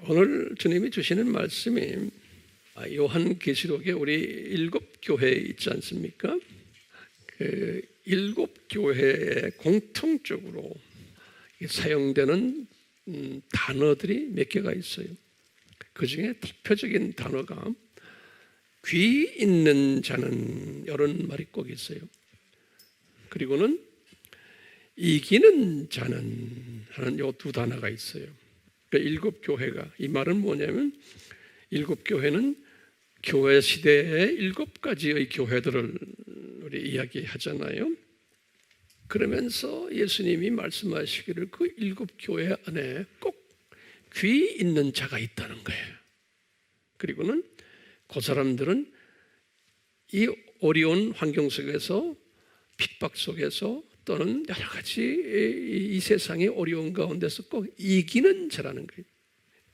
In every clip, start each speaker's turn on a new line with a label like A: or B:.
A: 오늘 주님이 주시는 말씀이 요한계시록에 우리 7교회 있지 않습니까? 그 7교회에 공통적으로 사용되는 단어들이 몇 개가 있어요. 그 중에 대표적인 단어가 귀 있는 자는 이런 말이 꼭 있어요. 그리고는 이기는 자는 하는 요 두 단어가 있어요. 그러니까 7교회가, 이 말은 뭐냐면 7교회는 교회 시대의 7가지의 교회들을 우리 이야기하잖아요. 그러면서 예수님이 말씀하시기를 그 7교회 안에 꼭 귀 있는 자가 있다는 거예요. 그리고는 그 사람들은 이 어려운 환경 속에서, 핍박 속에서, 또는 여러 가지 이 세상의 어려운 가운데서 꼭 이기는 자라는 거예요.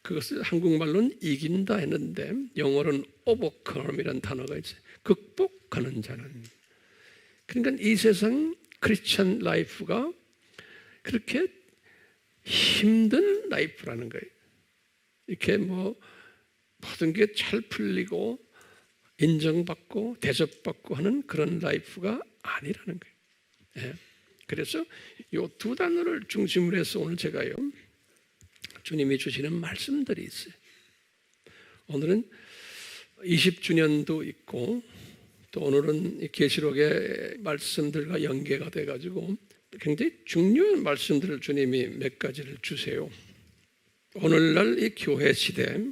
A: 그것을 한국말로는 이긴다 했는데 영어로는 overcome이라는 단어가 있어요. 극복하는 자는. 그러니까 이 세상 크리스천 라이프가 그렇게 힘든 라이프라는 거예요. 이렇게 모든 게 잘 풀리고 인정받고 대접받고 하는 그런 라이프가 아니라는 거예요. 예. 그래서 이 두 단어를 중심으로 해서 오늘 제가요, 주님이 주시는 말씀들이 있어요. 오늘은 20주년도 있고, 또 오늘은 계시록의 말씀들과 연계가 돼가지고 굉장히 중요한 말씀들을 주님이 몇 가지를 주세요. 오늘날 이 교회 시대,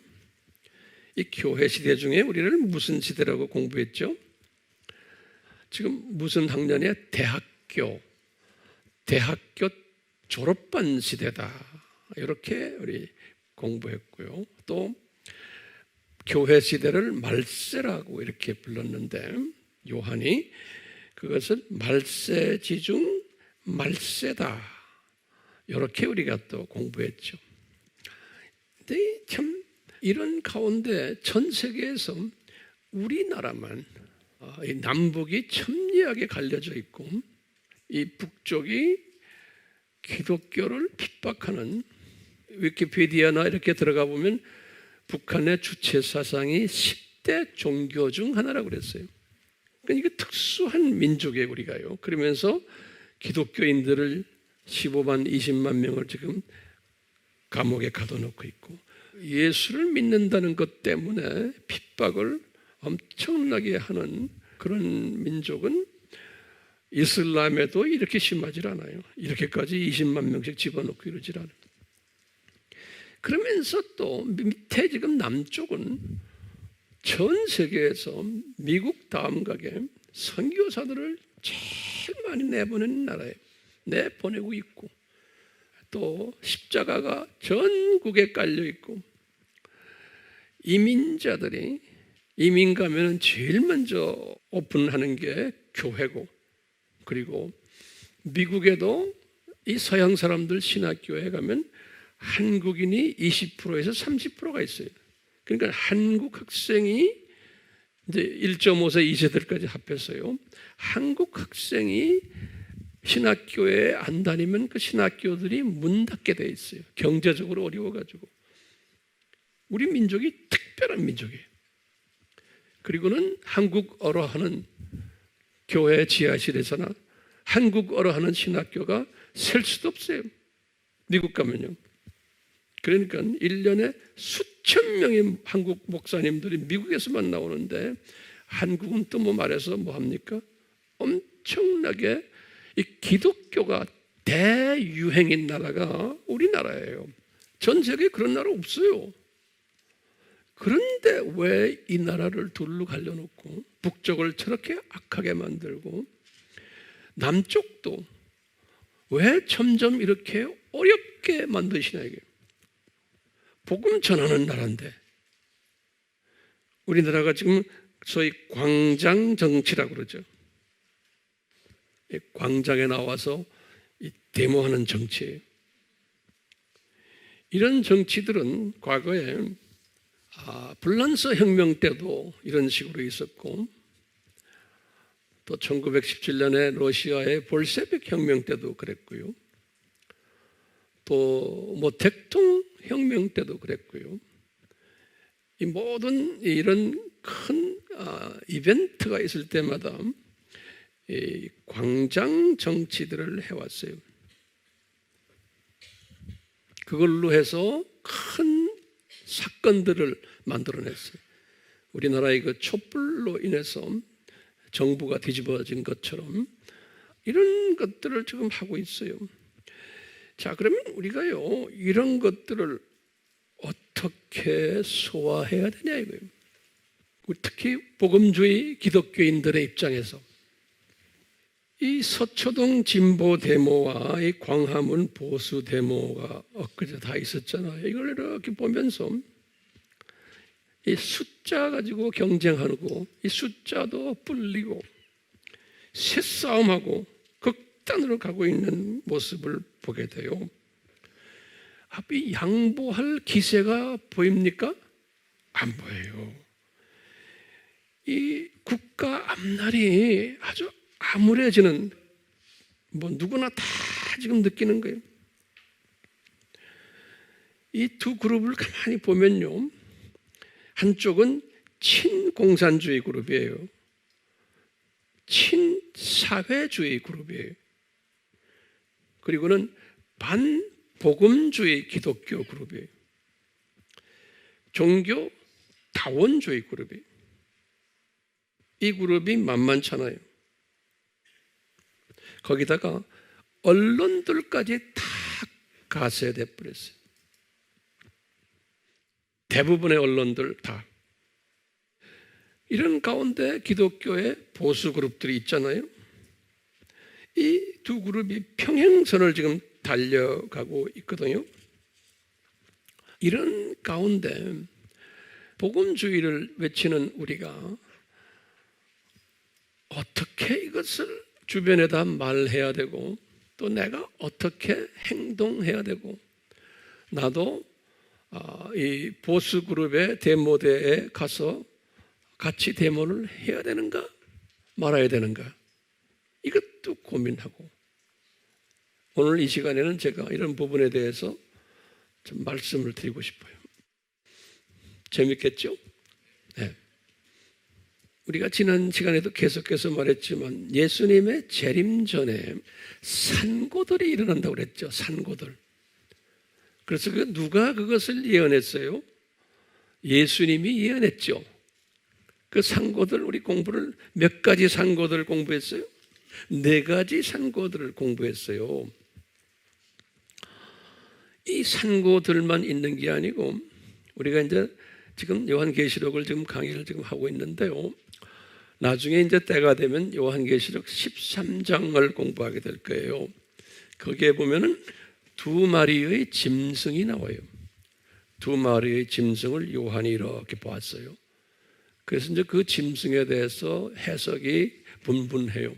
A: 이 교회 시대 중에 우리는 무슨 시대라고 공부했죠? 지금 무슨 학년에 대학교 졸업반 시대다, 이렇게 우리 공부했고요. 또 교회 시대를 말세라고 이렇게 불렀는데 요한이 그것을 말세지중 말세다, 이렇게 우리가 또 공부했죠. 근데 참 이런 가운데 전 세계에서 우리나라만 이 남북이 첨예하게 갈려져 있고, 이 북쪽이 기독교를 핍박하는, 위키피디아나 이렇게 들어가 보면 북한의 주체 사상이 10대 종교 중 하나라고 그랬어요. 그러니까 이게 특수한 민족이에요, 우리가요. 그러면서 기독교인들을 15만, 20만 명을 지금 감옥에 가둬놓고 있고, 예수를 믿는다는 것 때문에 핍박을 엄청나게 하는 그런 민족은 이슬람에도 이렇게 심하질 않아요. 이렇게까지 20만 명씩 집어넣고 이러질 않아요. 그러면서 또 밑에 지금 남쪽은 전 세계에서 미국 다음 가게 선교사들을 제일 많이 내보내는 나라예요. 내보내고 있고, 또 십자가가 전국에 깔려 있고, 이민자들이 이민 가면은 제일 먼저 오픈하는 게 교회고, 그리고 미국에도 이 서양 사람들 신학교에 가면 한국인이 20%에서 30%가 있어요. 그러니까 한국 학생이 이제 1.5세 2세들까지 합해서요, 한국 학생이 신학교에 안 다니면 그 신학교들이 문 닫게 돼 있어요. 경제적으로 어려워가지고. 우리 민족이 특별한 민족이에요. 그리고는 한국어로 하는 교회 지하실에서나 한국어로 하는 신학교가 셀 수도 없어요. 미국 가면요. 그러니까 1년에 수천 명의 한국 목사님들이 미국에서만 나오는데, 한국은 또 말해서 합니까? 엄청나게 이 기독교가 대유행인 나라가 우리나라예요. 전 세계에 그런 나라 없어요. 그런데 왜 이 나라를 둘로 갈려놓고 북쪽을 저렇게 악하게 만들고 남쪽도 왜 점점 이렇게 어렵게 만드시나, 이게 복음 전하는 나라인데. 우리나라가 지금 소위 광장 정치라고 그러죠. 광장에 나와서 데모하는 정치예요. 이런 정치들은 과거에 불란서 혁명 때도 이런 식으로 있었고, 또 1917년에 러시아의 볼셰빅 혁명 때도 그랬고요. 또 대통령 혁명 때도 그랬고요. 이 모든 이런 큰 이벤트가 있을 때마다 이 광장 정치들을 해왔어요. 그걸로 해서 큰 사건들을 만들어냈어요. 우리나라의 그 촛불로 인해서 정부가 뒤집어진 것처럼 이런 것들을 지금 하고 있어요. 자, 그러면 우리가요, 이런 것들을 어떻게 소화해야 되냐 이거예요. 특히 복음주의 기독교인들의 입장에서 이 서초동 진보 데모와 이 광화문 보수 데모가 엊그제 다 있었잖아요. 이걸 이렇게 보면서 이 숫자 가지고 경쟁하고 이 숫자도 뿔리고 새싸움하고 극단으로 가고 있는 모습을 보게 돼요. 이 양보할 기세가 보입니까? 안 보여요. 이 국가 앞날이 아주 암울해지는, 누구나 다 지금 느끼는 거예요. 이 두 그룹을 가만히 보면요, 한쪽은 친공산주의 그룹이에요. 친사회주의 그룹이에요. 그리고는 반복음주의 기독교 그룹이에요. 종교 다원주의 그룹이에요. 이 그룹이 만만찮아요. 거기다가 언론들까지 다 가세돼 버렸어요. 대부분의 언론들 다. 이런 가운데 기독교의 보수 그룹들이 있잖아요. 이 두 그룹이 평행선을 지금 달려가고 있거든요. 이런 가운데 복음주의를 외치는 우리가 어떻게 이것을 주변에다 말해야 되고 또 내가 어떻게 행동해야 되고 나도 이 보수 그룹의 데모대에 가서 같이 데모를 해야 되는가 말아야 되는가 이것도 고민하고 오늘 이 시간에는 제가 이런 부분에 대해서 좀 말씀을 드리고 싶어요. 재밌겠죠? 네. 우리가 지난 시간에도 계속해서 말했지만 예수님의 재림 전에 산고들이 일어난다고 그랬죠. 산고들. 그래서 누가 그것을 예언했어요? 예수님이 예언했죠. 그 산고들 우리 공부를 몇 가지 산고들을 공부했어요? 4가지 산고들을 공부했어요. 이 산고들만 있는 게 아니고 우리가 이제 지금 요한계시록을 지금 강의를 지금 하고 있는데요. 나중에 이제 때가 되면 요한계시록 13장을 공부하게 될 거예요. 거기에 보면은 2마리의 짐승이 나와요. 2마리의 짐승을 요한이 이렇게 보았어요. 그래서 이제 그 짐승에 대해서 해석이 분분해요.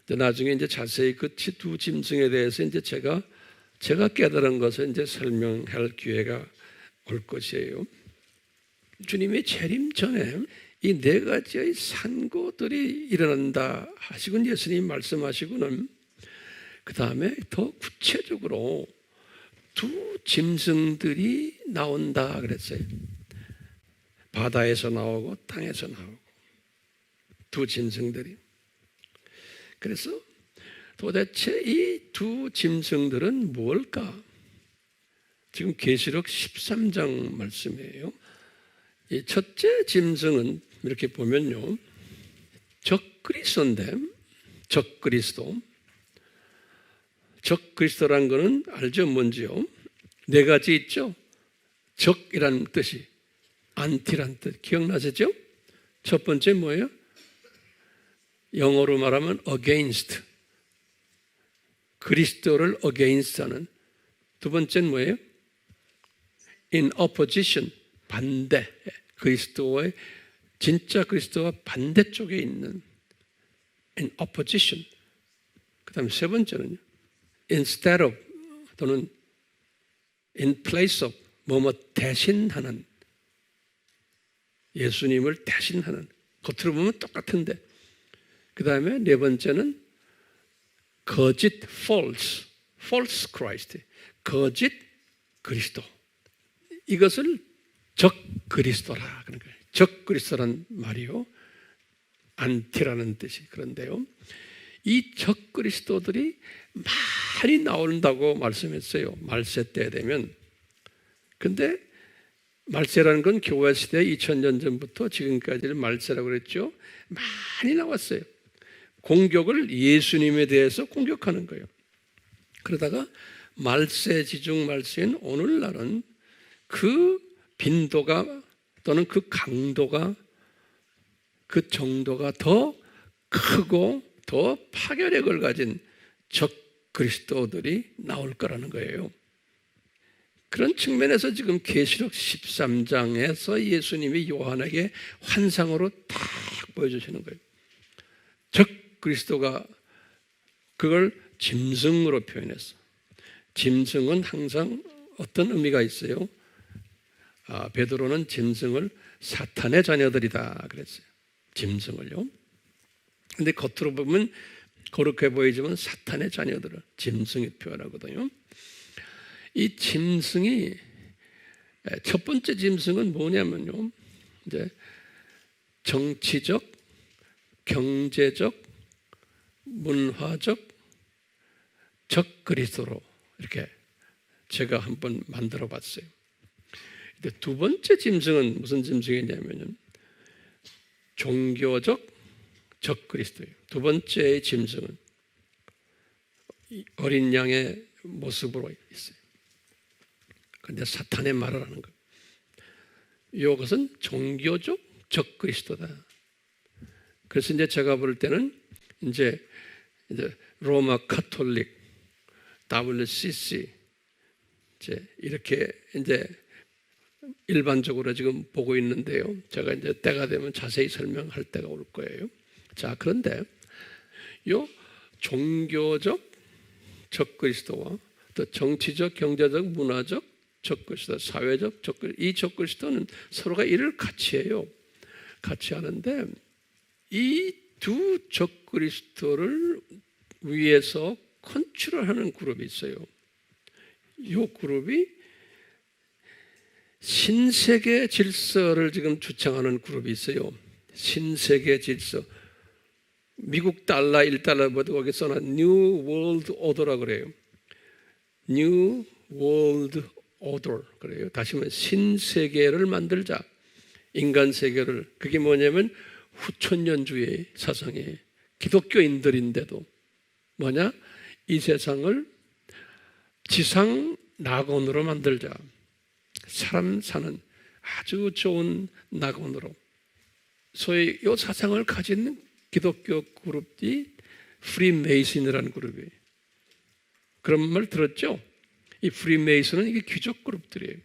A: 나중에 이제 자세히 그 2 짐승에 대해서 이제 제가 깨달은 것을 이제 설명할 기회가 올 것이에요. 주님의 재림 전에 이 4가지의 산고들이 일어난다 하시고 예수님 말씀하시고는 그 다음에 더 구체적으로 2 짐승들이 나온다 그랬어요. 바다에서 나오고 땅에서 나오고 2 짐승들이. 그래서 도대체 이 2 짐승들은 뭘까? 지금 계시록 13장 말씀이에요. 이 첫째 짐승은 이렇게 보면요, 적그리스도인데, 적그리스도란 거는 알죠? 뭔지요? 4가지 있죠? 적이라는 뜻이 안티란 뜻 기억나시죠? 첫 번째 뭐예요? 영어로 말하면 against, 그리스도를 against 하는. 두 번째는 뭐예요? in opposition, 반대. 그리스도의 진짜 그리스도와 반대쪽에 있는 in opposition. 그 다음에 3번째는요. instead of 또는 in place of 뭐뭐 대신하는, 예수님을 대신하는. 겉으로 보면 똑같은데. 그 다음에 4번째는 거짓 false Christ, 거짓 그리스도. 이것을 적 그리스도라 그런 거예요. 적 그리스도란 말이요, 안티라는 뜻이. 그런데요, 이 적 그리스도들이 많이 나온다고 말씀했어요. 말세 때 되면. 근데 말세라는 건 교회 시대 2000년 전부터 지금까지를 말세라고 그랬죠. 많이 나왔어요. 공격을 예수님에 대해서 공격하는 거예요. 그러다가 말세 지중 말세인 오늘날은 그 빈도가 또는 그 강도가, 그 정도가 더 크고 더 파괴력을 가진 적 그리스도들이 나올 거라는 거예요. 그런 측면에서 지금 계시록 13장에서 예수님이 요한에게 환상으로 딱 보여주시는 거예요. 적 그리스도가 그걸 짐승으로 표현했어. 짐승은 항상 어떤 의미가 있어요? 베드로는 짐승을 사탄의 자녀들이다 그랬어요. 짐승을요. 근데 겉으로 보면 거룩해 보이지만 사탄의 자녀들을 짐승이 표현하거든요. 이 짐승이, 첫 번째 짐승은 뭐냐면요, 이제 정치적, 경제적, 문화적 적 그리스도로 이렇게 제가 한번 만들어 봤어요. 근데 두 번째 짐승은 무슨 짐승이냐면요, 종교적 적 그리스도예요. 두 번째의 짐승은 어린 양의 모습으로 있어요. 그런데 사탄의 말을 하는 거예요. 이것은 종교적 적 그리스도다. 그래서 이제 제가 볼 때는 이제 로마 카톨릭, WCC 이제 이렇게 이제 일반적으로 지금 보고 있는데요. 제가 이제 때가 되면 자세히 설명할 때가 올 거예요. 자, 그런데 요 종교적 적 그리스도와 또 정치적, 경제적, 문화적 적 그리스도, 사회적 적 그리스도, 이 적 그리스도는 서로가 일을 같이 해요. 같이 하는데 이 두 적 그리스도를 위해서 컨트롤하는 그룹이 있어요. 이 그룹이 신세계 질서를 지금 주창하는 그룹이 있어요. 신세계 질서. 미국 달러 1달러보다 거기 써놔 New World Order라고 그래요. New World Order 그래요. 다시 말해 신세계를 만들자. 인간 세계를. 그게 뭐냐면 후천년주의 사상이에요. 기독교인들인데도 뭐냐? 이 세상을 지상 낙원으로 만들자. 사람 사는 아주 좋은 낙원으로. 소위 이 사상을 가진 기독교 그룹이 프리메이슨이라는 그룹이에요. 그런 말 들었죠? 이 프리메이슨은 이게 귀족 그룹들이에요.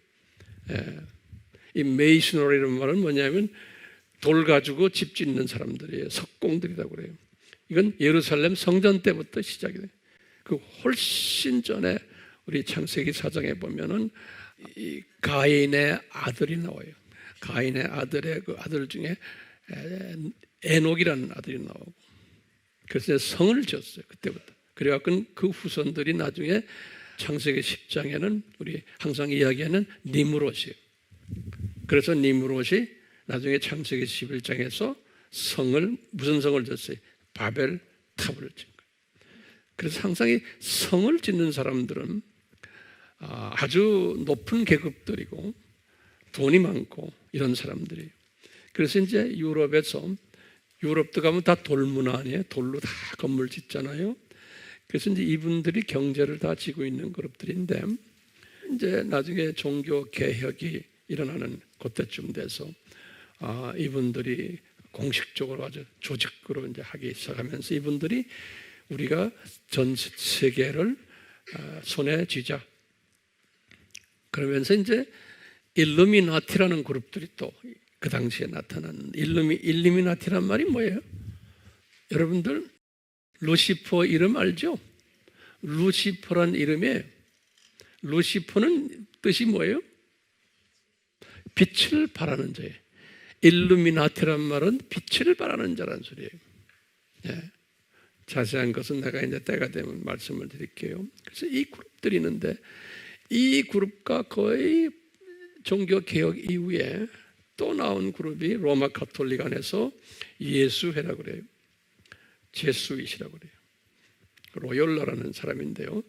A: 이 메이슨이라는 말은 뭐냐면 돌 가지고 집 짓는 사람들이에요. 석공들이라고 그래요. 이건 예루살렘 성전 때부터 시작이 돼요. 그 훨씬 전에 우리 창세기 4장에 보면은 이 가인의 아들이 나와요. 가인의 아들의 그 아들 중에 에녹이라는 아들이 나오고, 그래서 성을 지었어요. 그때부터. 그래갖고 그 후손들이 나중에 창세기 10장에는 우리 항상 이야기하는 니므롯이에요. 그래서 니므롯이 나중에 창세기 11장에서 성을, 무슨 성을 졌어요? 바벨 탑을 짓는 거예요. 그래서 항상 이 성을 짓는 사람들은 아주 높은 계급들이고 돈이 많고 이런 사람들이에요. 그래서 이제 유럽에서, 유럽도 가면 다 돌문화 아니에요? 돌로 다 건물 짓잖아요. 그래서 이제 이분들이 경제를 다 지고 있는 그룹들인데, 이제 나중에 종교 개혁이 일어나는 그때쯤 돼서 이분들이 공식적으로 아주 조직으로 이제 하기 시작하면서 이분들이 우리가 전 세계를 손에 쥐자. 그러면서 이제 일루미나티라는 그룹들이 또 그 당시에 나타난 일루미나티란 말이 뭐예요? 여러분들 루시퍼 이름 알죠? 루시퍼란 이름에 루시퍼는 뜻이 뭐예요? 빛을 발하는 자예요. 일루미나티란 말은 빛을 발하는 자라는 소리예요. 예. 자세한 것은 내가 이제 때가 되면 말씀을 드릴게요. 그래서 이 그룹들이 있는데 이 그룹과 거의 종교개혁 이후에 또 나온 그룹이 로마 가톨릭 안에서 예수회라고 그래요. 제수잇이라고 그래요. 로욜라라는 사람인데요.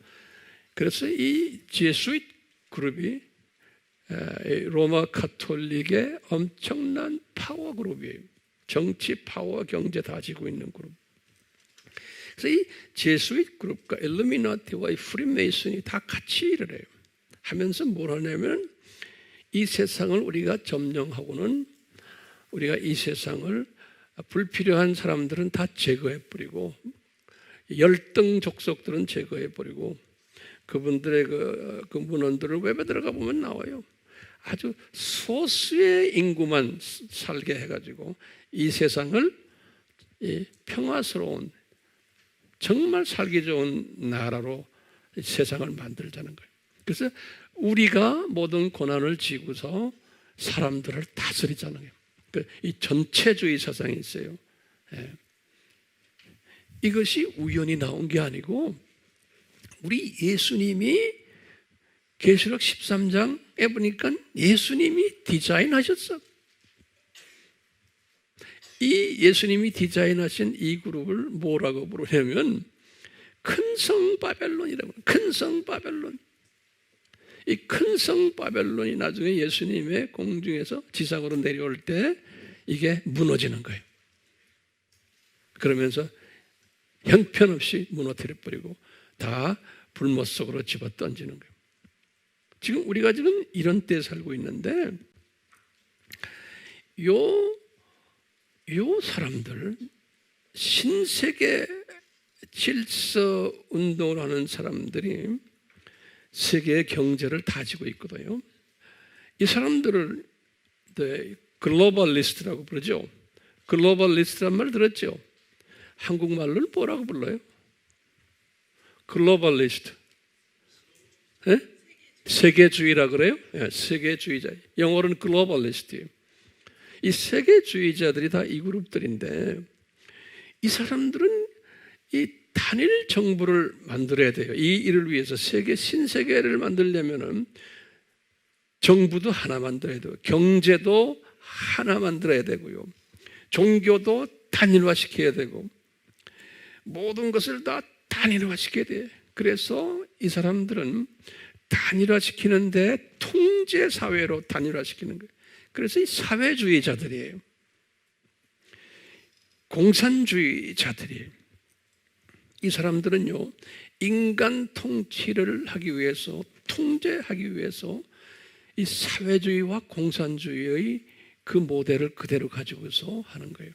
A: 그래서 이 제수잇 그룹이 로마 가톨릭의 엄청난 파워 그룹이에요. 정치, 파워, 경제 다 지고 있는 그룹. 그래서 이 제수잇 그룹과 일루미나티와 이 프리메이슨이 다 같이 일을 해요. 하면서 뭘 하냐면 이 세상을 우리가 점령하고는 우리가 이 세상을 불필요한 사람들은 다 제거해버리고 열등 족속들은 제거해버리고 그분들의 그 문헌들을 웹에 들어가 보면 나와요. 아주 소수의 인구만 살게 해가지고 이 세상을 평화스러운 정말 살기 좋은 나라로 세상을 만들자는 거예요. 그래서 우리가 모든 고난을 지고서 사람들을 다스리자는 거예요. 이 전체주의 사상이 있어요. 이것이 우연히 나온 게 아니고 우리 예수님이 계시록 13장에 보니까 예수님이 디자인하셨어. 이 예수님이 디자인하신 이 그룹을 뭐라고 부르냐면 큰 성 바벨론이라고. 큰 성 바벨론. 이 큰 성 바벨론이 나중에 예수님의 공중에서 지상으로 내려올 때 이게 무너지는 거예요. 그러면서 형편없이 무너뜨려버리고 다 불못 속으로 집어던지는 거예요. 지금 우리가 지금 이런 때에 살고 있는데 요 사람들 신세계 질서 운동을 하는 사람들이 세계의 경제를 다지고 있거든요. 이 사람들을 글로벌리스트라고 부르죠. 글로벌리스트란 말 들었죠? 한국말로는 뭐라고 불러요? 글로벌리스트. 네? 세계주의라 그래요? 네, 세계주의자. 영어로는 글로벌리스트예요. 이 세계주의자들이 다 이 그룹들인데 이 사람들은 이 단일 정부를 만들어야 돼요. 이 일을 위해서 신세계를 만들려면은 정부도 하나 만들어야 되고 경제도 하나 만들어야 되고요. 종교도 단일화시켜야 되고 모든 것을 다 단일화시켜야 돼. 그래서 이 사람들은 단일화시키는데 통제사회로 단일화시키는 거예요. 그래서 이 사회주의자들이에요. 공산주의자들이에요. 이 사람들은요, 인간 통치를 하기 위해서, 통제하기 위해서 이 사회주의와 공산주의의 그 모델을 그대로 가지고서 하는 거예요.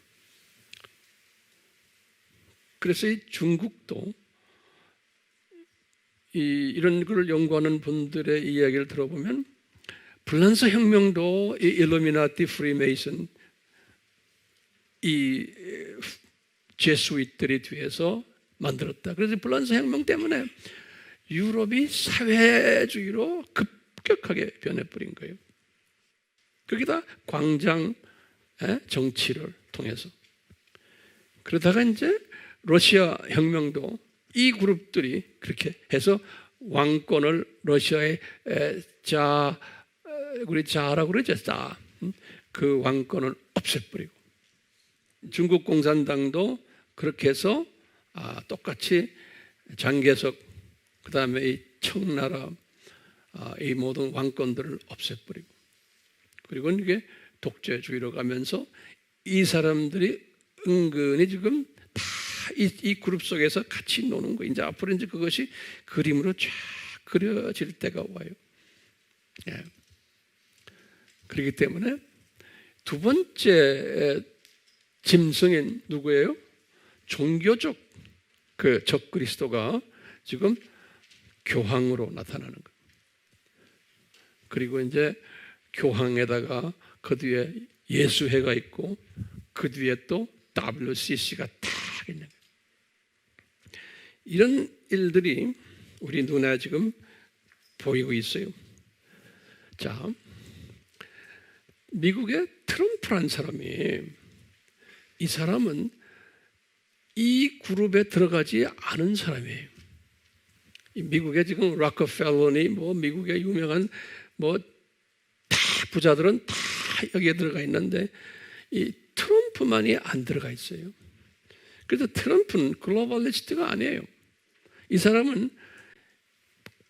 A: 그래서 이 중국도 이런 걸 연구하는 분들의 이야기를 들어보면 프랑스 혁명도 이 일루미나티, 프리메이슨, 이 제수잇들이 뒤에서 만들었다. 그래서 프랑스 혁명 때문에 유럽이 사회주의로 급격하게 변해버린 거예요. 거기다 광장 정치를 통해서. 그러다가 이제 러시아 혁명도 이 그룹들이 그렇게 해서 왕권을 러시아의 우리 자라고 그러죠. 자. 그 왕권을 없애버리고 중국 공산당도 그렇게 해서 똑같이 장개석 그다음에 이 청나라 이 모든 왕권들을 없애버리고 그리고 이게 독재주의로 가면서 이 사람들이 은근히 지금 다 이 그룹 속에서 같이 노는 거예요. 이제 앞으로 이제 그것이 그림으로 쫙 그려질 때가 와요. 예. 그렇기 때문에 두 번째 짐승인 누구예요? 종교적 그 적그리스도가 지금 교황으로 나타나는 거예요. 그리고 이제 교황에다가 그 뒤에 예수회가 있고 그 뒤에 또 WCC가 딱 있는 거예요. 이런 일들이 우리 눈에 지금 보이고 있어요. 자, 미국의 트럼프란 사람이 이 사람은 이 그룹에 들어가지 않은 사람이에요. 미국의 지금 락커펠러니 뭐 미국의 유명한 뭐 다 부자들은 다 여기에 들어가 있는데 이 트럼프만이 안 들어가 있어요. 그래서 트럼프는 글로벌리스트가 아니에요. 이 사람은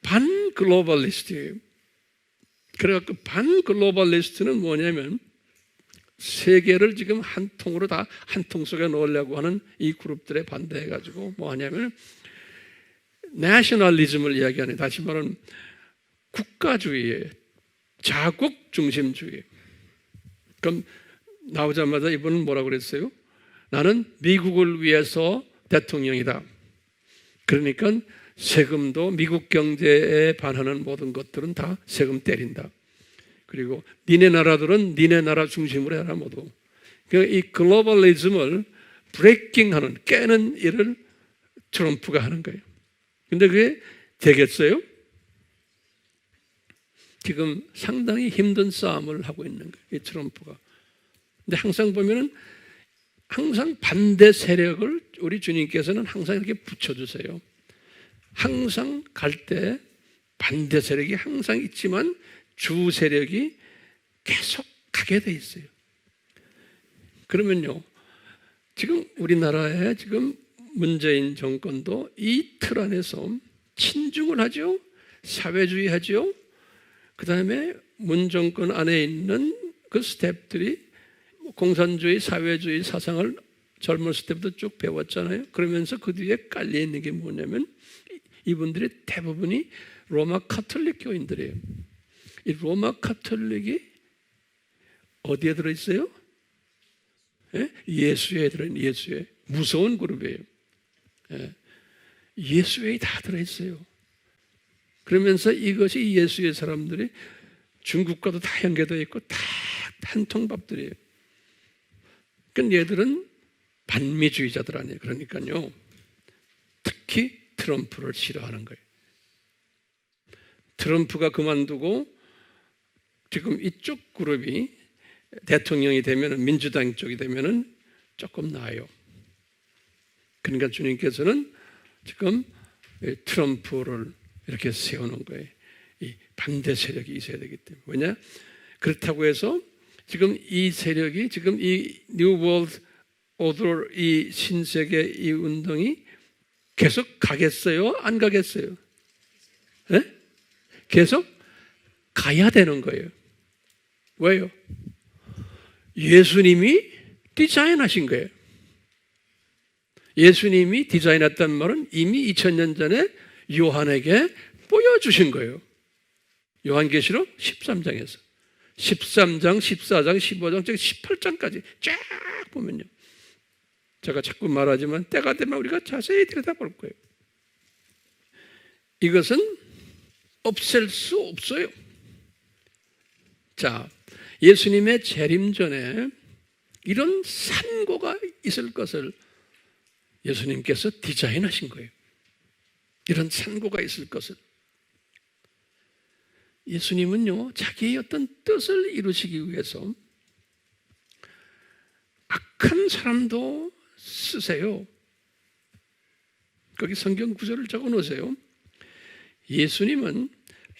A: 반글로벌리스트예요. 그래갖고 반글로벌리스트는 뭐냐면 세계를 지금 한 통으로 다 한 통 속에 넣으려고 하는 이 그룹들에 반대해가지고 뭐 하냐면 내셔널리즘을 이야기하는, 다시 말하면 국가주의에 자국 중심주의. 그럼 나오자마자 이분은 뭐라고 그랬어요? 나는 미국을 위해서 대통령이다. 그러니까 세금도 미국 경제에 반하는 모든 것들은 다 세금 때린다. 그리고 니네 나라들은 니네 나라 중심으로 해라 모두. 그러니까 이 글로벌리즘을 브레이킹하는, 깨는 일을 트럼프가 하는 거예요. 근데 그게 되겠어요? 지금 상당히 힘든 싸움을 하고 있는 거예요, 이 트럼프가. 근데 항상 보면은 항상 반대 세력을 우리 주님께서는 항상 이렇게 붙여주세요. 항상 갈 때 반대 세력이 항상 있지만 주 세력이 계속 가게 돼 있어요. 그러면요, 지금 우리나라의 지금 문재인 정권도 이 틀 안에서 친중을 하죠, 사회주의 하죠. 그 다음에 문 정권 안에 있는 그 스텝들이 공산주의, 사회주의 사상을 젊었을 때부터 쭉 배웠잖아요. 그러면서 그 뒤에 깔려 있는 게 뭐냐면 이분들이 대부분이 로마 카톨릭 교인들이에요. 이 로마 카톨릭이 어디에 들어있어요? 예? 예수에 들어있는, 예수에. 무서운 그룹이에요. 예. 예수에 다 들어있어요. 그러면서 이것이 예수의 사람들이 중국과도 다 연계되어 있고 다 한통밥들이에요. 그러니까 얘들은 반미주의자들 아니에요. 그러니까요, 특히 트럼프를 싫어하는 거예요. 트럼프가 그만두고 지금 이쪽 그룹이 대통령이 되면, 민주당 쪽이 되면 조금 나아요. 그러니까 주님께서는 지금 트럼프를 이렇게 세우는 거예요. 이 반대 세력이 있어야 되기 때문에. 왜냐? 그렇다고 해서 지금 이 세력이, 지금 이 New World Order, 이 신세계 이 운동이 계속 가겠어요? 안 가겠어요? 네? 계속 가야 되는 거예요. 왜요? 예수님이 디자인하신 거예요. 예수님이 디자인했단 말은 이미 2000년 전에 요한에게 보여주신 거예요. 요한계시록 13장에서 13장, 14장, 15장, 18장까지 쫙 보면요, 제가 자꾸 말하지만 때가 되면 우리가 자세히 들여다볼 거예요. 이것은 없앨 수 없어요. 자, 예수님의 재림 전에 이런 산고가 있을 것을 예수님께서 디자인하신 거예요. 이런 산고가 있을 것을. 예수님은요, 자기의 어떤 뜻을 이루시기 위해서 악한 사람도 쓰세요. 거기 성경 구절을 적어 놓으세요. 예수님은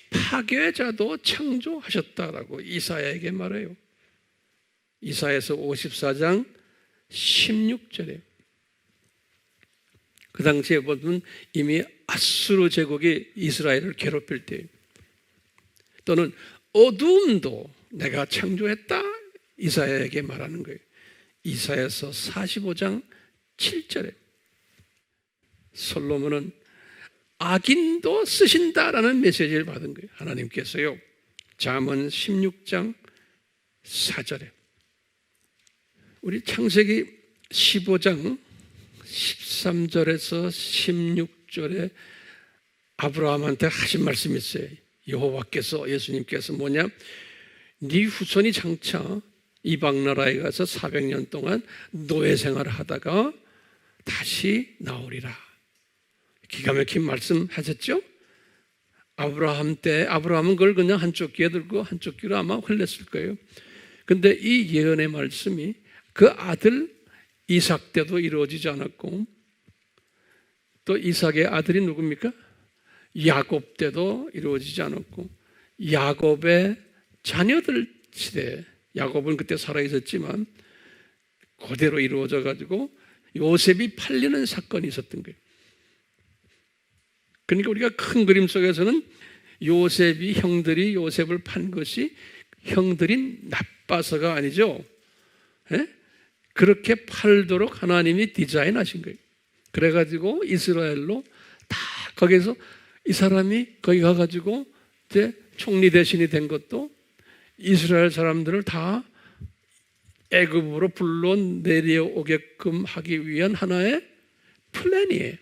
A: 파괴자도 창조하셨다라고 이사야에게 말해요. 이사야서 54장 16절에. 그 당시에 보면 이미 아수르 제국이 이스라엘을 괴롭힐 때, 또는 어둠도 내가 창조했다, 이사야에게 말하는 거예요. 이사야서 45장 7절에 솔로몬은 악인도 쓰신다라는 메시지를 받은 거예요. 하나님께서요. 잠언 16장 4절에, 우리 창세기 15장 13절에서 16절에 아브라함한테 하신 말씀이 있어요. 여호와께서, 예수님께서 뭐냐, 네 후손이 장차 이방 나라에 가서 400년 동안 노예 생활을 하다가 다시 나오리라. 기가 막힌 말씀 하셨죠? 아브라함 때, 아브라함은 그걸 그냥 한쪽 귀에 들고 한쪽 귀로 아마 흘렸을 거예요. 근데 이 예언의 말씀이 그 아들 이삭 때도 이루어지지 않았고, 또 이삭의 아들이 누굽니까? 야곱 때도 이루어지지 않았고 야곱의 자녀들 시대에 야곱은 그때 살아있었지만 그대로 이루어져 가지고 요셉이 팔리는 사건이 있었던 거예요. 그러니까 우리가 큰 그림 속에서는 요셉이 형들이 요셉을 판 것이 형들이 나빠서가 아니죠. 예? 그렇게 팔도록 하나님이 디자인하신 거예요. 그래가지고 이스라엘로 다 거기서 이 사람이 거기 가가지고 이제 총리 대신이 된 것도 이스라엘 사람들을 다 애굽으로 불러 내려오게끔 하기 위한 하나의 플랜이에요.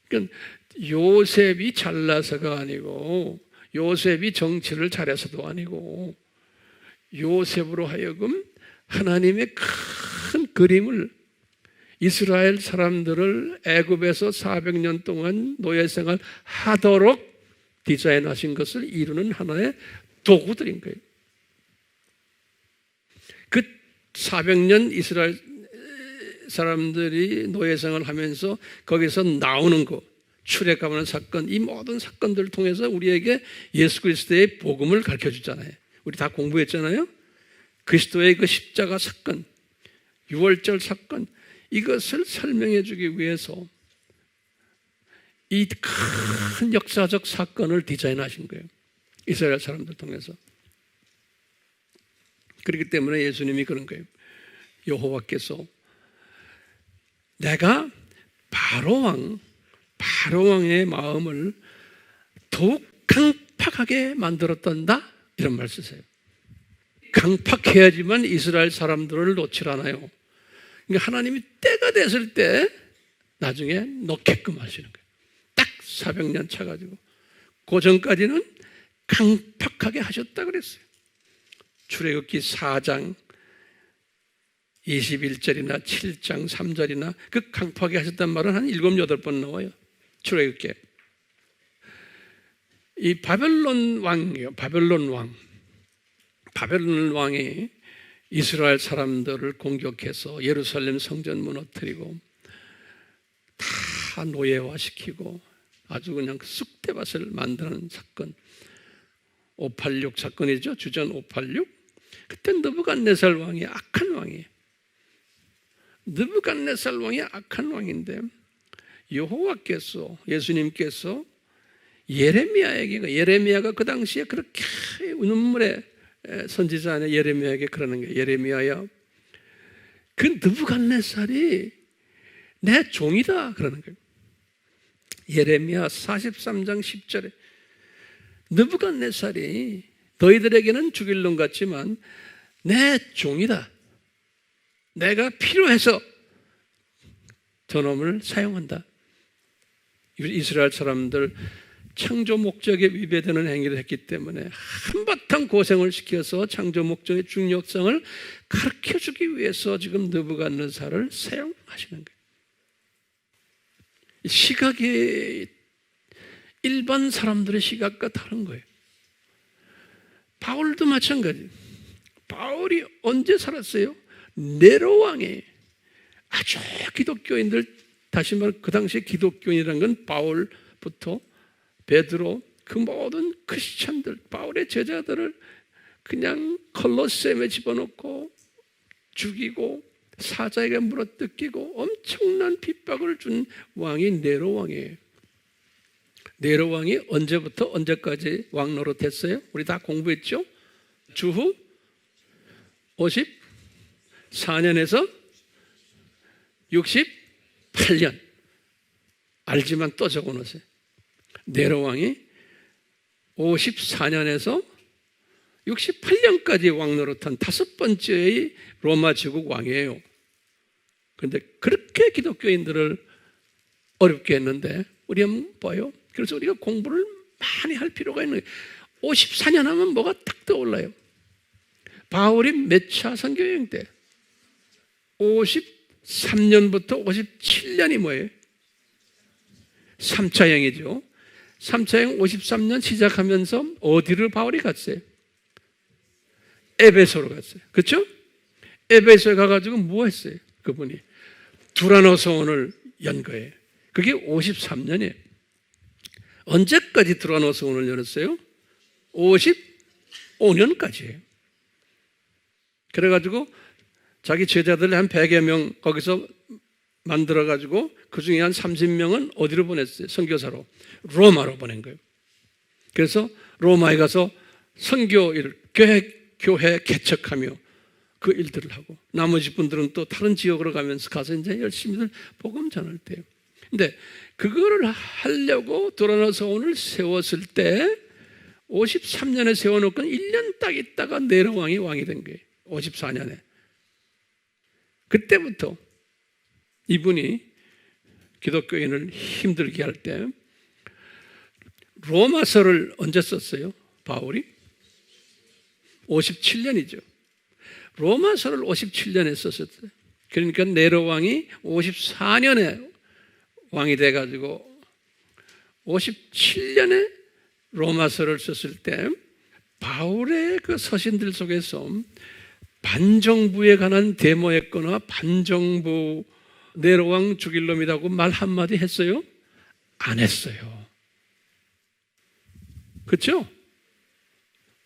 A: 그러니까 요셉이 잘나서가 아니고 요셉이 정치를 잘해서도 아니고 요셉으로 하여금 하나님의 큰 그림을 이스라엘 사람들을 애굽에서 400년 동안 노예생활 하도록 디자인하신 것을 이루는 하나의 도구들인 거예요. 그 400년 이스라엘 사람들이 노예생활을 하면서 거기서 나오는 거, 출애굽하는 사건, 이 모든 사건들을 통해서 우리에게 예수 그리스도의 복음을 가르쳐 주잖아요. 우리 다 공부했잖아요. 그리스도의 그 십자가 사건, 유월절 사건, 이것을 설명해 주기 위해서 이 큰 역사적 사건을 디자인하신 거예요. 이스라엘 사람들 통해서. 그렇기 때문에 예수님이 그런 거예요. 여호와께서 내가 바로왕의 마음을 더욱 강팍하게 만들었단다, 이런 말 쓰세요. 강팍해야지만 이스라엘 사람들을 놓질 않아요. 그러니까 하나님이 때가 됐을 때 나중에 놓게끔 하시는 거예요. 딱 400년 차가지고. 그 전까지는 강팍하게 하셨다 그랬어요. 출애굽기 4장 21절이나 7장 3절이나 그 강팍하게 하셨단 말은 한 7, 8번 나와요. 출애굽기에. 이 바벨론 왕이요. 바벨론 왕이 이스라엘 사람들을 공격해서 예루살렘 성전 무너뜨리고 다 노예화시키고 아주 그냥 쑥대밭을 만드는 사건, 586 사건이죠. 주전 586. 그때 느부갓네살 왕이 악한 왕이에요. 느부갓네살 왕이 악한 왕인데 여호와께서, 예수님께서 예레미야가 그 당시에 그렇게 눈물의 선지자 아니야. 예레미야에게 그러는 거예요. 예레미야야, 그 느부갓네살이 내 종이다, 그러는 거예요. 예레미야 43장 10절에 느부갓네살이 너희들에게는 죽일 놈 같지만 내 종이다. 내가 필요해서 저놈을 사용한다. 이스라엘 사람들 창조 목적에 위배되는 행위를 했기 때문에 한바탕 고생을 시켜서 창조 목적의 중요성을 가르쳐주기 위해서 지금 느부갓네살을 사용하시는 거예요. 시각이 일반 사람들의 시각과 다른 거예요. 바울도 마찬가지. 바울이 언제 살았어요? 네로 왕이 아주 기독교인들, 다시 말해 그 당시에 기독교인이라는 건 바울부터 베드로, 그 모든 크리스찬들, 바울의 제자들을 그냥 콜로세움에 집어넣고 죽이고 사자에게 물어뜯기고 엄청난 핍박을 준 왕이 네로 왕이에요. 네로 왕이 언제부터 언제까지 왕 노릇했어요? 우리 다 공부했죠? 주후 54년에서 68년. 알지만 또 적어놓으세요. 네로 왕이 54년에서 68년까지 왕 노릇한 5번째의 로마 제국 왕이에요. 그런데 그렇게 기독교인들을 어렵게 했는데 우리 한번 봐요. 그래서 우리가 공부를 많이 할 필요가 있는 거예요. 54년 하면 뭐가 딱 떠올라요. 바울이 몇 차 선교여행 때? 53년부터 57년이 뭐예요? 3차 여행이죠. 3차 여행 53년 시작하면서 어디를 바울이 갔어요? 에베소로 갔어요. 그렇죠? 에베소에 가가지고 뭐 했어요? 그분이 두라노 소원을 연 거예요. 그게 53년이에요. 언제까지 들어와서 성원을 열었어요? 55년까지. 그래가지고 자기 제자들 한 100여 명 거기서 만들어가지고 그 중에 한 30명은 어디로 보냈어요? 선교사로. 로마로 보낸 거예요. 그래서 로마에 가서 선교 일, 교회 개척하며 그 일들을 하고, 나머지 분들은 또 다른 지역으로 가면서 가서 이제 열심히들 복음 전할 때요. 근데 그거를 하려고 도라노 성원을 세웠을 때 53년에 세워놓고 1년 딱 있다가 네로 왕이 된 거예요. 54년에. 그때부터 이분이 기독교인을 힘들게 할 때 로마서를 언제 썼어요? 바울이? 57년이죠. 로마서를 57년에 썼었어요. 그러니까 네로 왕이 54년에 왕이 돼가지고 57년에 로마서를 썼을 때 바울의 그 서신들 속에서 반정부에 관한 데모했거나 반정부 네로 왕 죽일 놈이라고 말 한마디 했어요? 안 했어요. 그렇죠?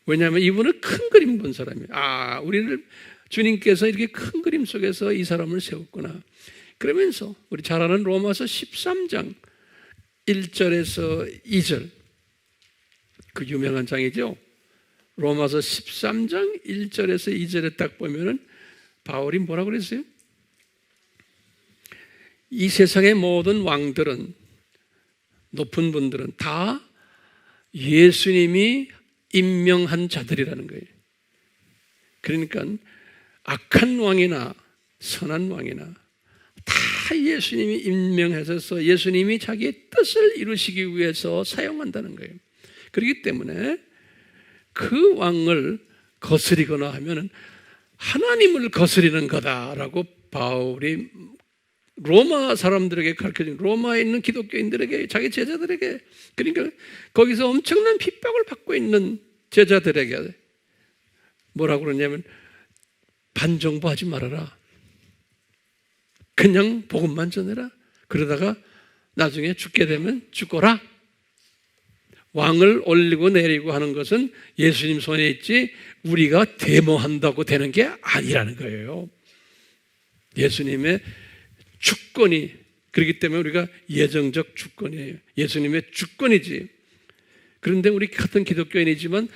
A: 왜냐하면 이분은 큰 그림 본 사람이에요. 우리를 주님께서 이렇게 큰 그림 속에서 이 사람을 세웠구나. 그러면서 우리 잘 아는 로마서 13장 1절에서 2절, 그 유명한 장이죠. 로마서 13장 1절에서 2절에 딱 보면은 바울이 뭐라고 그랬어요? 이 세상의 모든 왕들은, 높은 분들은 다 예수님이 임명한 자들이라는 거예요. 그러니까 악한 왕이나 선한 왕이나 다 예수님이 임명하셔서 예수님이 자기의 뜻을 이루시기 위해서 사용한다는 거예요. 그렇기 때문에 그 왕을 거스리거나 하면은 하나님을 거스리는 거다라고 바울이 로마 사람들에게 가르쳐준, 로마에 있는 기독교인들에게, 자기 제자들에게, 그러니까 거기서 엄청난 핍박을 받고 있는 제자들에게 뭐라고 그러냐면 반정부하지 말아라. 그냥 복음만 전해라. 그러다가 나중에 죽게 되면 죽어라. 왕을 올리고 내리고 하는 것은 예수님 손에 있지 우리가 데모한다고 되는 게 아니라는 거예요. 예수님의 주권이, 그렇기 때문에 우리가 예정적 주권이에요. 예수님의 주권이지. 그런데 우리 같은 기독교인이지만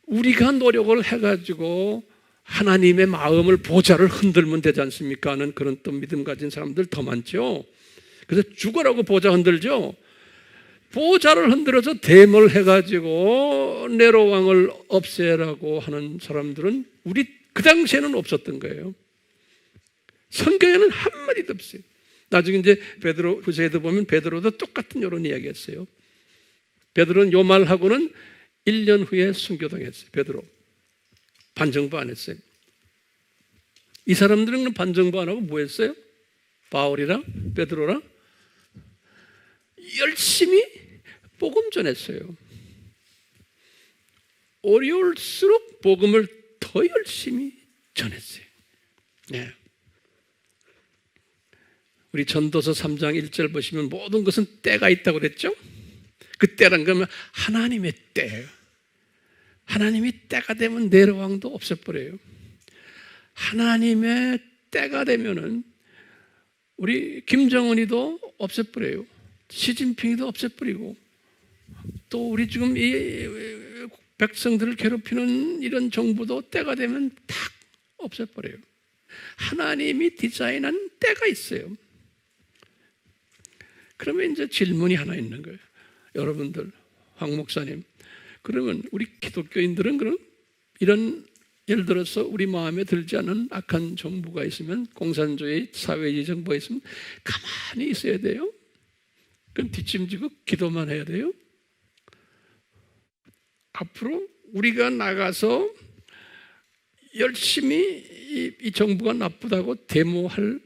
A: 우리가 노력을 해가지고 하나님의 마음을, 보좌를 흔들면 되지 않습니까? 하는 그런 또 믿음 가진 사람들 더 많죠. 그래서 죽어라고 보좌 흔들죠. 보좌를 흔들어서 데모를 해가지고 네로 왕을 없애라고 하는 사람들은 우리 그 당시에는 없었던 거예요. 성경에는 한마디도 없어요. 나중에 이제 베드로 후서에도 보면 베드로도 똑같은 이런 이야기 했어요. 베드로는 요 말하고는 1년 후에 순교당했어요. 베드로. 반정부 안 했어요. 이 사람들은 반정부 안 하고 뭐 했어요? 바울이랑 베드로랑 열심히 복음 전했어요. 어려울수록 복음을 더 열심히 전했어요. 네. 우리 전도서 3장 1절 보시면 모든 것은 때가 있다고 그랬죠? 그 때란 거면 하나님의 때예요. 하나님이 때가 되면 네로 왕도 없애버려요. 하나님의 때가 되면은 우리 김정은이도 없애버려요. 시진핑이도 없애버리고, 또 우리 지금 이 백성들을 괴롭히는 이런 정부도 때가 되면 탁 없애버려요. 하나님이 디자인한 때가 있어요. 그러면 이제 질문이 하나 있는 거예요. 여러분들, 황 목사님, 그러면 우리 기독교인들은 그럼 이런, 예를 들어서 우리 마음에 들지 않은 악한 정부가 있으면, 공산주의 사회주의 정부가 있으면 가만히 있어야 돼요? 그럼 뒷짐지고 기도만 해야 돼요? 앞으로 우리가 나가서 열심히 이 정부가 나쁘다고 데모할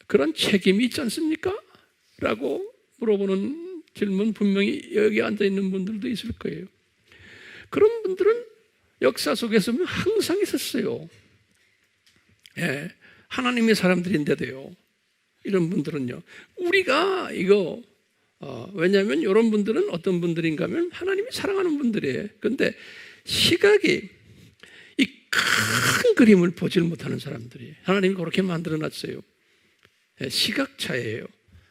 A: 그런 책임이 있지 않습니까? 라고 물어보는 질문 분명히 여기 앉아있는 분들도 있을 거예요. 그런 분들은 역사 속에서 항상 있었어요. 예, 하나님의 사람들인데도요. 이런 분들은요, 우리가 이거 왜냐하면 이런 분들은 어떤 분들인가 하면 하나님이 사랑하는 분들이에요. 그런데 시각이 이 큰 그림을 보질 못하는 사람들이에요. 하나님이 그렇게 만들어놨어요. 시각차예요.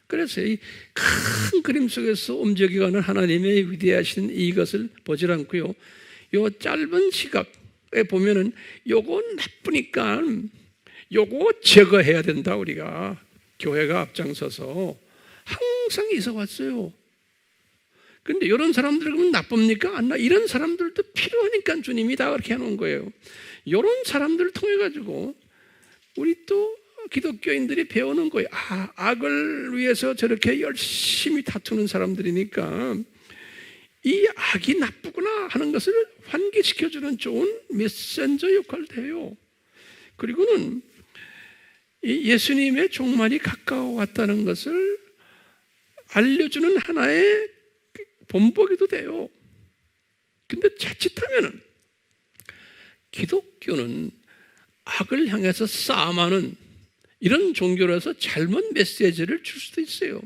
A: 그래서 이 큰 그림 속에서 움직여가는 하나님의 위대하신 이것을 보질 않고요. 요 짧은 시각에 보면은 요거 나쁘니까 요거 제거해야 된다. 우리가 교회가 앞장서서 항상 있어 왔어요. 근데 이런 사람들 그러면 나쁩니까? 안 나? 이런 사람들도 필요하니까 주님이 다 그렇게 해놓은 거예요. 이런 사람들을 통해 가지고 우리 또 기독교인들이 배우는 거예요. 악을 위해서 저렇게 열심히 다투는 사람들이니까 이 악이 나쁘구나 하는 것을 환기시켜주는 좋은 메신저 역할을 해요. 그리고는 이 예수님의 종말이 가까워 왔다는 것을 알려주는 하나의 본보기도 돼요. 근데 자칫하면은 기독교는 악을 향해서 싸움하는 이런 종교라서 잘못 메시지를 줄 수도 있어요.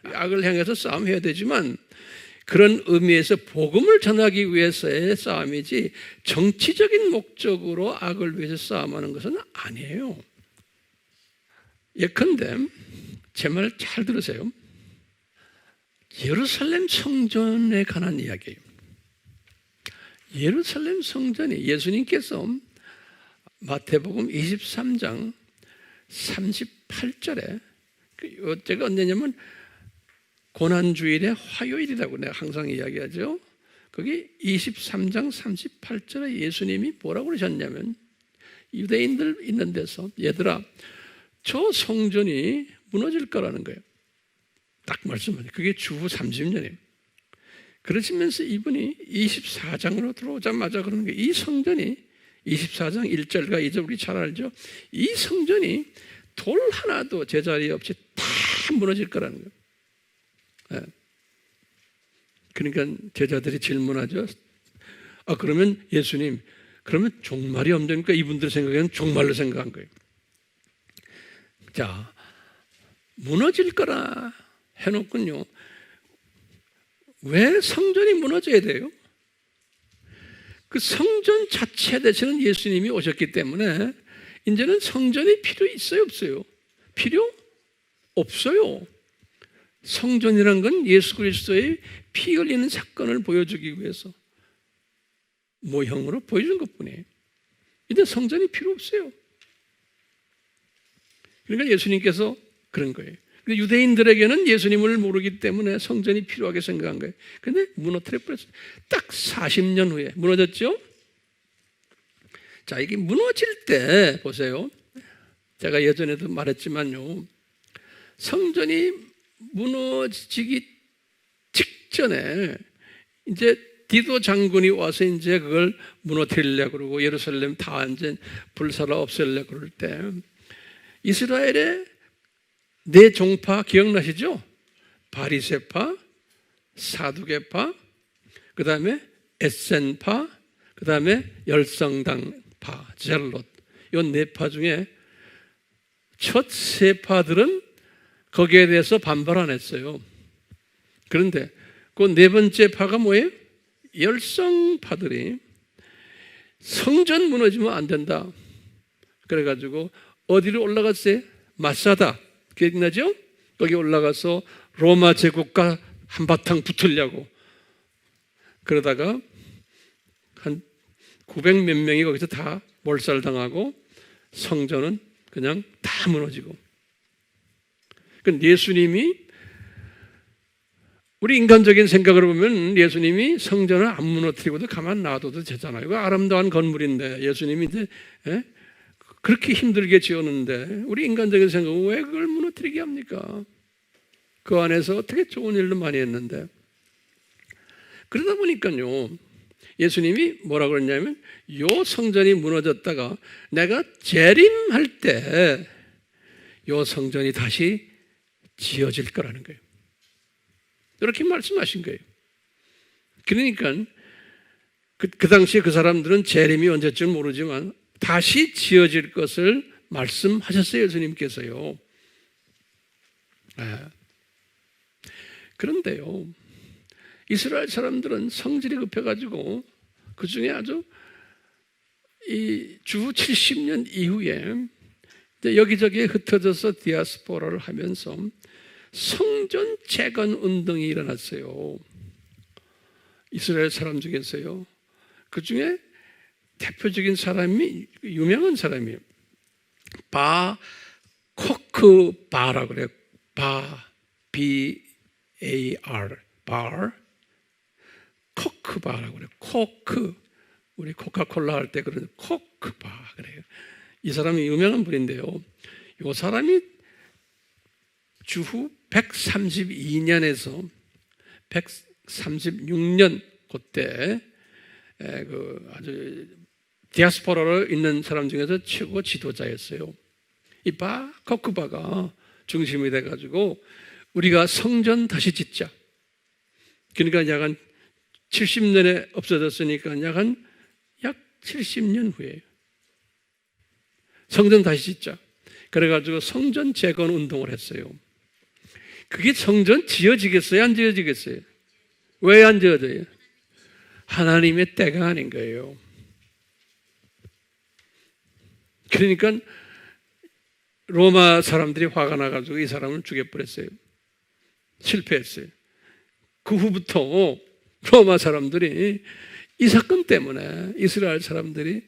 A: 악을 향해서 싸움해야 되지만 그런 의미에서 복음을 전하기 위해서의 싸움이지 정치적인 목적으로 악을 위해서 싸움하는 것은 아니에요. 예컨대 제 말 잘 들으세요. 예루살렘 성전에 관한 이야기예요. 예루살렘 성전이 예수님께서 마태복음 23장 38절에 제가 언제냐면 고난주일의 화요일이라고 내가 항상 이야기하죠. 거기 23장 38절에 예수님이 뭐라고 그러셨냐면 유대인들 있는 데서 얘들아 저 성전이 무너질 거라는 거예요. 딱 말씀하세요. 그게 주후 30년이에요. 그러시면서 이분이 24장으로 들어오자마자 그러는 거예요. 이 성전이 24장 1절과 2절 우리 잘 알죠. 이 성전이 돌 하나도 제자리 없이 다 무너질 거라는 거예요. 그러니까 제자들이 질문하죠. 그러면 예수님, 그러면 종말이 없으니까 이분들 생각에는 종말로 생각한 거예요. 자, 무너질 거라 해놓군요. 왜 성전이 무너져야 돼요? 그 성전 자체 대신은 예수님이 오셨기 때문에 이제는 성전이 필요 있어요, 없어요? 필요 없어요. 성전이란 건 예수 그리스도의 피 흘리는 사건을 보여주기 위해서 모형으로 보여준 것뿐이에요. 이제 성전이 필요 없어요. 그러니까 예수님께서 그런 거예요. 근데 유대인들에게는 예수님을 모르기 때문에 성전이 필요하게 생각한 거예요. 근데 무너뜨려 버렸어요. 딱 40년 후에 무너졌죠? 자, 이게 무너질 때 보세요. 제가 예전에도 말했지만요. 성전이 무너지기 직전에 이제 디도 장군이 와서 이제 그걸 무너뜨리려고 그러고 예루살렘 다 이제 불살아 없애려고 그럴 때 이스라엘의 네 종파 기억나시죠? 바리새파, 사두개파, 그 다음에 에센파, 그 다음에 열성당파, 젤롯. 이 네 파 중에 첫 세 파들은 거기에 대해서 반발 안 했어요. 그런데 그 네 번째 파가 뭐예요? 열성파들이 성전 무너지면 안 된다. 그래가지고 어디로 올라갔어요? 마사다. 기억나죠? 거기 올라가서 로마 제국과 한바탕 붙으려고 그러다가 한 900 몇 명이 거기서 다 몰살당하고 성전은 그냥 다 무너지고. 예수님이 우리 인간적인 생각으로 보면 예수님이 성전을 안 무너뜨리고도 가만 놔둬도 되잖아요. 이거 아름다운 건물인데 예수님이 이제 그렇게 힘들게 지었는데 우리 인간적인 생각은 왜 그걸 무너뜨리게 합니까? 그 안에서 어떻게 좋은 일도 많이 했는데. 그러다 보니까요 예수님이 뭐라고 그랬냐면 요 성전이 무너졌다가 내가 재림할 때 요 성전이 다시 지어질 거라는 거예요. 이렇게 말씀하신 거예요. 그러니까 그 당시에 그 사람들은 재림이 언제쯤 모르지만 다시 지어질 것을 말씀하셨어요. 예수님께서요. 그런데요, 이스라엘 사람들은 성질이 급해가지고 그 중에 아주 이 주 70년 이후에 여기저기에 흩어져서 디아스포라를 하면서 성전 재건 운동이 일어났어요. 이스라엘 사람 중에서요. 그 중에 대표적인 사람이, 유명한 사람이에요. 바 코크 바라고 그래요. B-A-R 바 코크 바라고 그래요. 코크, 우리 코카콜라 할 때 그런 코크 바 그래요. 이 사람이 유명한 분인데요. 이 사람이 주후 132년에서 136년 그때 그 아주 디아스포라로 있는 사람 중에서 최고 지도자였어요. 이 바 코크바가 중심이 돼가지고 우리가 성전 다시 짓자. 그러니까 약 한 70년에 없어졌으니까 약 70년 후에 성전 다시 짓자. 그래가지고 성전 재건 운동을 했어요. 그게 성전 지어지겠어요? 안 지어지겠어요? 왜 안 지어져요? 하나님의 때가 아닌 거예요. 그러니까 로마 사람들이 화가 나가지고 이 사람을 죽여버렸어요. 실패했어요. 그 후부터 로마 사람들이 이 사건 때문에 이스라엘 사람들이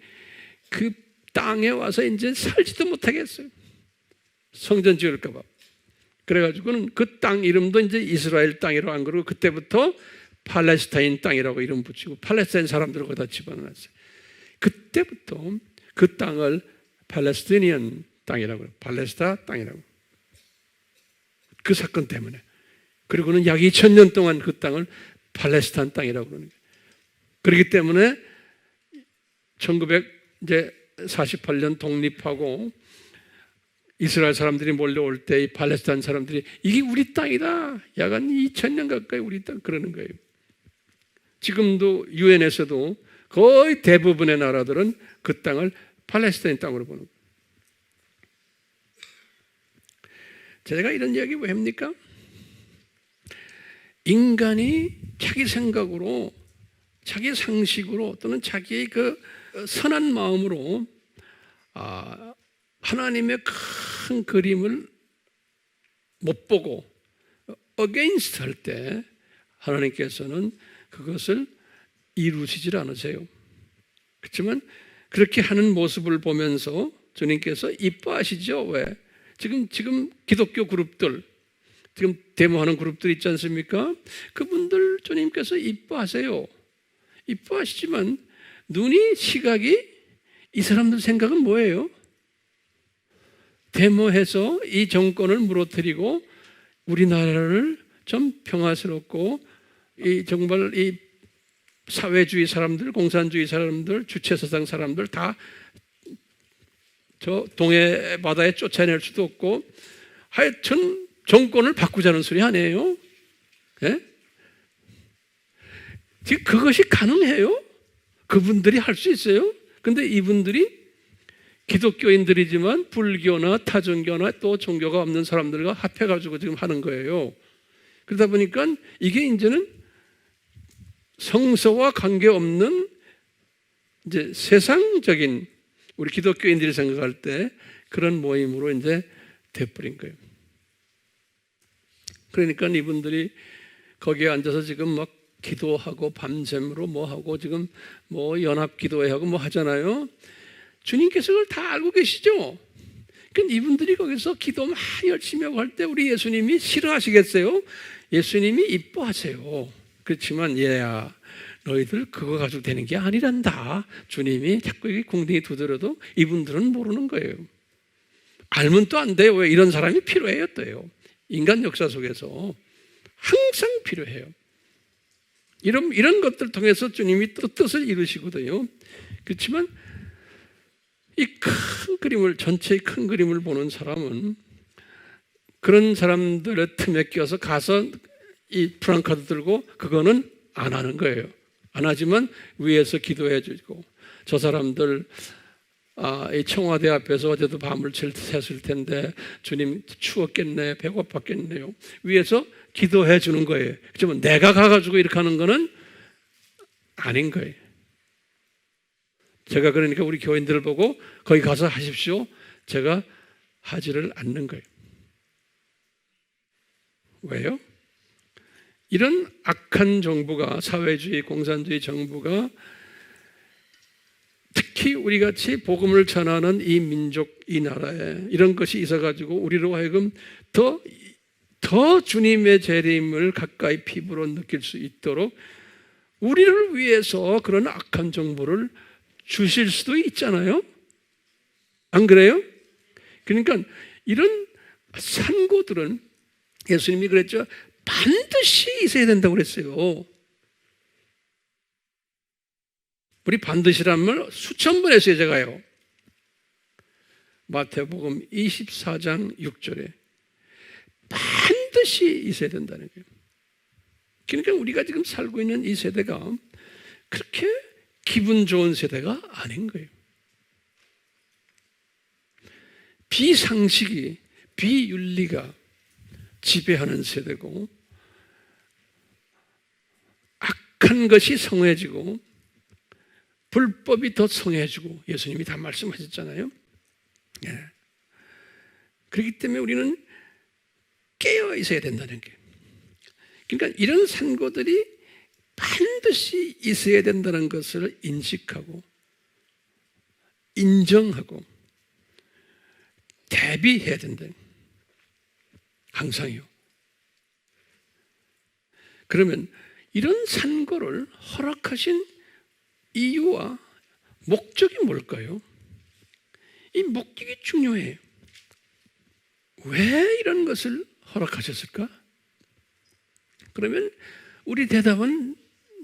A: 그 땅에 와서 이제 살지도 못하게 했어요. 성전 지을까 봐. 그래가지고는 그 땅 이름도 이제 이스라엘 땅이라고 안 그러고 그때부터 팔레스타인 땅이라고 이름 붙이고 팔레스타인 사람들을 거기다 집어넣었어요. 그때부터 그 땅을 팔레스티니언 땅이라고 해요. 팔레스타 땅이라고. 그 사건 때문에. 그리고는 약 2000년 동안 그 땅을 팔레스타인 땅이라고 그러는 거예요. 그렇기 때문에 1948년 독립하고 이스라엘 사람들이 몰려올 때 이 팔레스타인 사람들이 이게 우리 땅이다. 약 한 2000년 가까이 우리 땅 그러는 거예요. 지금도 유엔에서도 거의 대부분의 나라들은 그 땅을 팔레스타인 땅으로 보는 거예요. 제가 이런 이야기 왜 합니까? 인간이 자기 생각으로, 자기 상식으로 또는 자기의 그 선한 마음으로 하나님의 큰 그림을 못 보고 against 할 때 하나님께서는 그것을 이루시질 않으세요. 그렇지만 그렇게 하는 모습을 보면서 주님께서 이뻐하시죠. 왜? 지금 기독교 그룹들, 지금 데모하는 그룹들 있지 않습니까? 그분들 주님께서 이뻐하세요. 이뻐하시지만 시각이 이 사람들 생각은 뭐예요? 데모해서 이 정권을 무너뜨리고 우리나라를 좀 평화스럽고 정말 이 사회주의 사람들, 공산주의 사람들, 주체사상 사람들 다 저 동해 바다에 쫓아낼 수도 없고 하여튼 정권을 바꾸자는 소리 아니에요? 예? 지금 그것이 가능해요? 그분들이 할 수 있어요? 근데 이분들이 기독교인들이지만 불교나 타종교나 또 종교가 없는 사람들과 합해가지고 지금 하는 거예요. 그러다 보니까 이게 이제는 성서와 관계없는 이제 세상적인 우리 기독교인들이 생각할 때 그런 모임으로 이제 돼버린 거예요. 그러니까 이분들이 거기에 앉아서 지금 막 기도하고 밤샘으로 뭐 하고 지금 뭐 연합 기도회하고 뭐 하잖아요. 주님께서 그걸 다 알고 계시죠? 그러니까 이분들이 거기서 기도 막 열심히 하고 할 때 우리 예수님이 싫어하시겠어요? 예수님이 이뻐하세요. 그렇지만 얘야 너희들 그거 가지고 되는 게 아니란다. 주님이 자꾸 이게 궁둥이 두드려도 이분들은 모르는 거예요. 알면 또 안 돼요. 왜? 이런 사람이 필요해요. 또요. 인간 역사 속에서 항상 필요해요. 이런 것들 통해서 주님이 또 뜻을 이루시거든요. 그렇지만 이 큰 그림을, 전체의 큰 그림을 보는 사람은 그런 사람들의 틈에 껴서 가서 이 프랑카드 들고 그거는 안 하는 거예요. 안 하지만 위에서 기도해 주고 저 사람들 이 청와대 앞에서 어제도 밤을 샜을 텐데 주님 추웠겠네, 배고팠겠네요. 위에서 기도해 주는 거예요. 그렇지만 내가 가가지고 이렇게 하는 거는 아닌 거예요. 제가 그러니까 우리 교인들을 보고 거기 가서 하십시오. 제가 하지를 않는 거예요. 왜요? 이런 악한 정부가, 사회주의, 공산주의 정부가 특히 우리 같이 복음을 전하는 이 민족, 이 나라에 이런 것이 있어가지고 우리로 하여금 더 주님의 재림을 가까이 피부로 느낄 수 있도록 우리를 위해서 그런 악한 정보를 주실 수도 있잖아요. 안 그래요? 그러니까 이런 산고들은 예수님이 그랬죠. 반드시 있어야 된다고 그랬어요. 우리 반드시란 말 수천 번 했어요, 제가요. 마태복음 24장 6절에 반드시 있어야 된다는 거예요. 그러니까 우리가 지금 살고 있는 이 세대가 그렇게 기분 좋은 세대가 아닌 거예요. 비상식이, 비윤리가 지배하는 세대고 악한 것이 성해지고 불법이 더 성해지고 예수님이 다 말씀하셨잖아요. 예. 그렇기 때문에 우리는 깨어 있어야 된다는 게. 그러니까 이런 산고들이 반드시 있어야 된다는 것을 인식하고 인정하고 대비해야 된다. 항상요. 그러면 이런 산고를 허락하신 이유와 목적이 뭘까요? 이 목적이 중요해요. 왜 이런 것을 허락하셨을까? 그러면 우리 대답은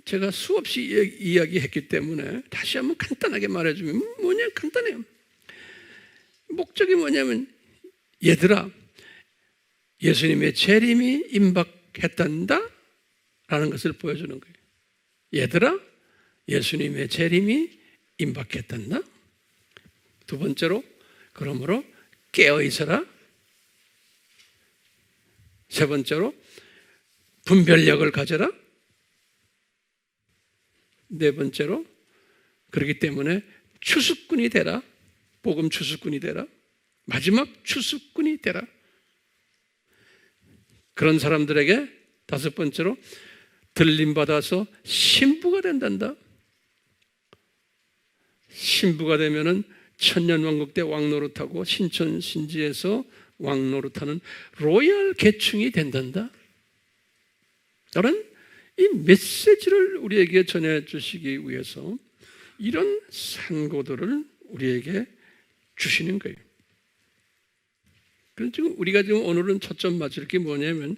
A: 제가 수없이 이야기했기 때문에 다시 한번 간단하게 말해주면 뭐냐? 간단해요. 목적이 뭐냐면 얘들아 예수님의 재림이 임박했단다 라는 것을 보여주는 거예요. 얘들아 예수님의 재림이 임박했단다. 두 번째로 그러므로 깨어있어라. 세 번째로 분별력을 가져라. 네 번째로 그렇기 때문에 추수꾼이 되라. 복음 추수꾼이 되라. 마지막 추수꾼이 되라. 그런 사람들에게 다섯 번째로 들림받아서 신부가 된단다. 신부가 되면은 천년왕국 때 왕노릇하고 신천 신지에서 왕노릇하는 로얄 계층이 된단다. 라는 이 메시지를 우리에게 전해주시기 위해서 이런 산고들을 우리에게 주시는 거예요. 그럼 지금 우리가 지금 오늘은 초점 맞출 게 뭐냐면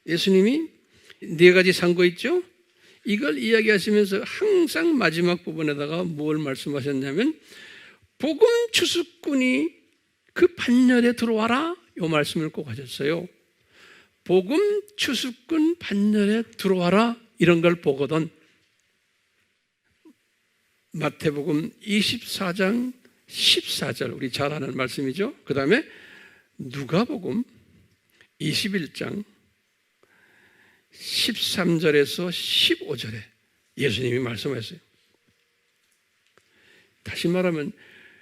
A: 예수님이 네 가지 산고 있죠? 이걸 이야기하시면서 항상 마지막 부분에다가 뭘 말씀하셨냐면 복음 추수꾼이 그 반열에 들어와라 이 말씀을 꼭 하셨어요. 복음 추수꾼 반열에 들어와라 이런 걸 보거든. 마태복음 24장 14절 우리 잘 아는 말씀이죠. 그 다음에 누가복음 21장 13절에서 15절에 예수님이 말씀하셨어요. 다시 말하면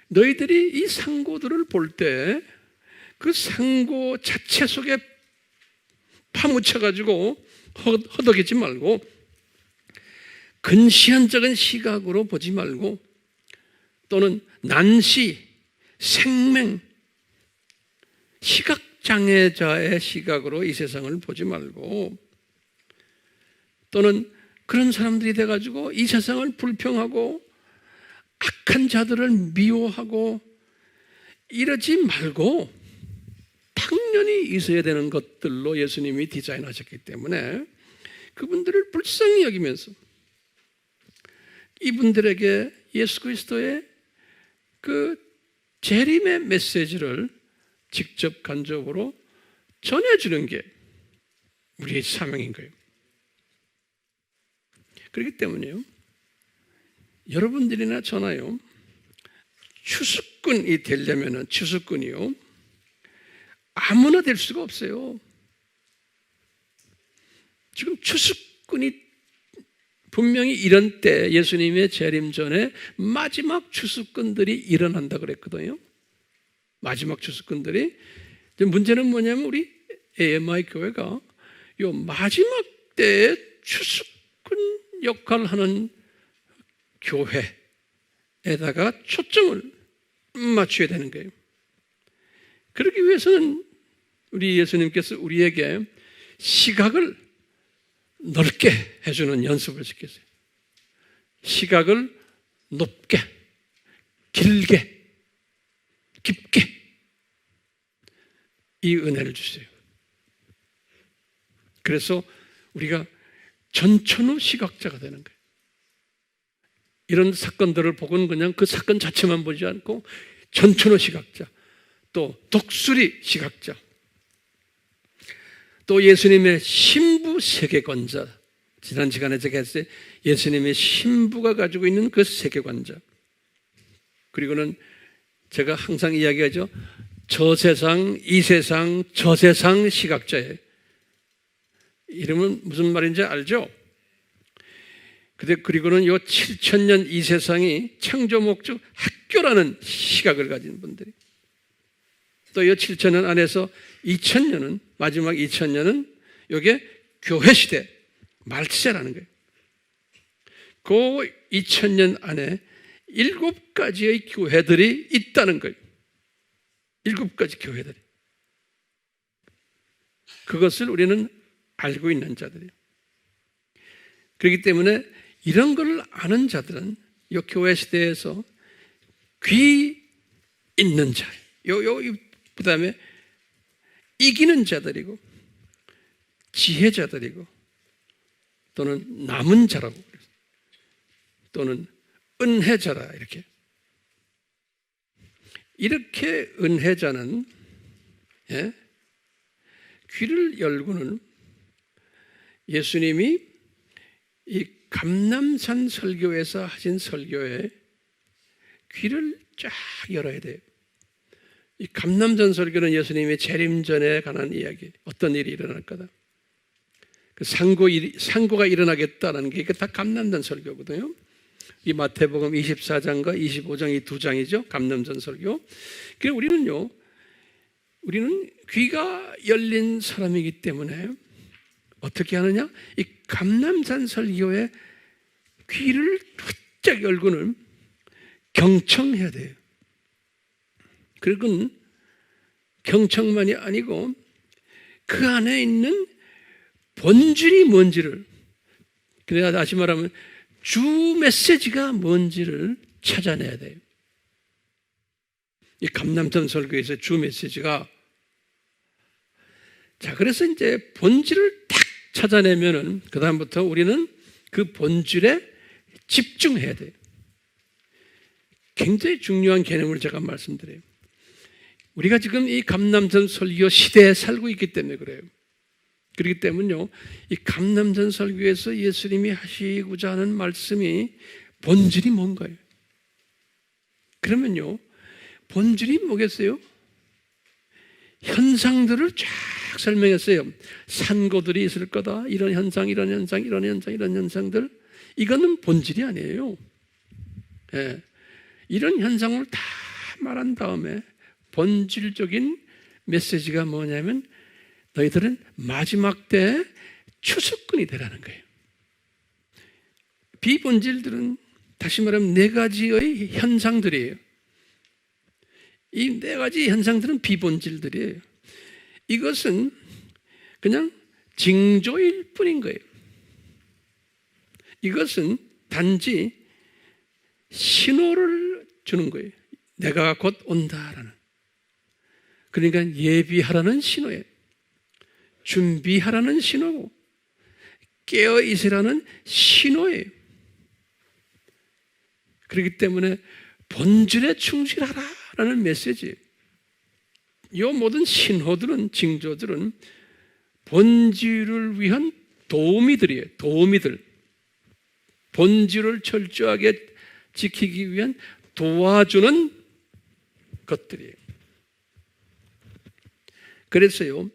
A: 너희들이 이 상고들을 볼 때 그 상고 자체 속에 파묻혀가지고 허덕이지 말고 근시안적인 시각으로 보지 말고 또는 난시, 생맹, 시각장애자의 시각으로 이 세상을 보지 말고 또는 그런 사람들이 돼가지고 이 세상을 불평하고 악한 자들을 미워하고 이러지 말고 당연히 있어야 되는 것들로 예수님이 디자인하셨기 때문에 그분들을 불쌍히 여기면서 이분들에게 예수 그리스도의 그 재림의 메시지를 직접 간접으로 전해주는 게 우리의 사명인 거예요. 그렇기 때문에요. 여러분들이나 저나요. 추수꾼이 되려면은 추수꾼이요, 아무나 될 수가 없어요. 지금 추수꾼이 분명히 이런 때 예수님의 재림 전에 마지막 추수꾼들이 일어난다 그랬거든요. 마지막 추수꾼들이. 문제는 뭐냐면 우리 AMI 교회가 요 마지막 때에 추수꾼 역할을 하는 교회에다가 초점을 맞춰야 되는 거예요. 그러기 위해서는 우리 예수님께서 우리에게 시각을 넓게 해주는 연습을 시켰어요. 시각을 높게, 길게, 깊게 이 은혜를 주세요. 그래서 우리가 전천후 시각자가 되는 거예요. 이런 사건들을 보고는 그냥 그 사건 자체만 보지 않고 전천후 시각자, 또 독수리 시각자, 또 예수님의 신부 세계관자, 지난 시간에 제가 했어요. 예수님의 신부가 가지고 있는 그 세계관자, 그리고는 제가 항상 이야기하죠. 저 세상, 이 세상, 저 세상 시각자예요. 이름은 무슨 말인지 알죠? 그리고는 요 7,000년 이 세상이 창조 목적 학교라는 시각을 가진 분들이, 또 요 7,000년 안에서 2,000년은, 마지막 2,000년은 요게 교회 시대, 말세라는 거예요. 그 2,000년 안에 7가지의 교회들이 있다는 거예요. 7가지 교회들이. 그것을 우리는 알고 있는 자들이에요. 그렇기 때문에 이런 걸 아는 자들은 이 교회 시대에서 귀 있는 자, 그 다음에 이기는 자들이고, 지혜자들이고, 또는 남은 자라고, 또는 은혜자라, 이렇게 은혜자는, 예? 귀를 열고는 예수님이 이 감람산 설교에서 하신 설교에 귀를 쫙 열어야 돼요. 이 감람산 설교는 예수님의 재림 전에 관한 이야기, 어떤 일이 일어날 거다, 그 상고가 일어나겠다는 게 다 감람산 설교거든요. 이 마태복음 24장과 25장 이 2장이죠. 감람산 설교. 그래서 우리는 귀가 열린 사람이기 때문에 어떻게 하느냐? 이 감람산 설교에 귀를 활짝 열고는 경청해야 돼요. 그리고 경청만이 아니고 그 안에 있는 본질이 뭔지를, 그래야 다시 말하면 주 메시지가 뭔지를 찾아내야 돼요. 이 감람산 설교에서 주 메시지가, 자, 그래서 이제 본질을 딱 찾아내면은 그다음부터 우리는 그 본질에 집중해야 돼요. 굉장히 중요한 개념을 제가 말씀드려요. 우리가 지금 이 감람산 설교 시대에 살고 있기 때문에 그래요. 그렇기 때문에요, 이 감람산 설교에서 예수님이 하시고자 하는 말씀이 본질이 뭔가요? 그러면요, 본질이 뭐겠어요? 현상들을 쫙 설명했어요. 산고들이 있을 거다, 이런 현상, 이런 현상, 이런 현상, 이런 현상들. 이거는 본질이 아니에요. 예. 이런 현상을 다 말한 다음에 본질적인 메시지가 뭐냐면, 너희들은 마지막 때 추수꾼이 되라는 거예요. 비본질들은 다시 말하면 4가지의 현상들이에요. 이 4가지 현상들은 비본질들이에요. 이것은 그냥 징조일 뿐인 거예요. 이것은 단지 신호를 주는 거예요. 내가 곧 온다라는. 그러니까 예비하라는 신호예요. 준비하라는 신호고, 깨어있으라는 신호예요. 그렇기 때문에 본질에 충실하라는 메시지예요. 이 모든 신호들은, 징조들은 본질을 위한 도우미들이에요. 도우미들. 본질을 철저하게 지키기 위한 도와주는 것들이에요. 그래서요,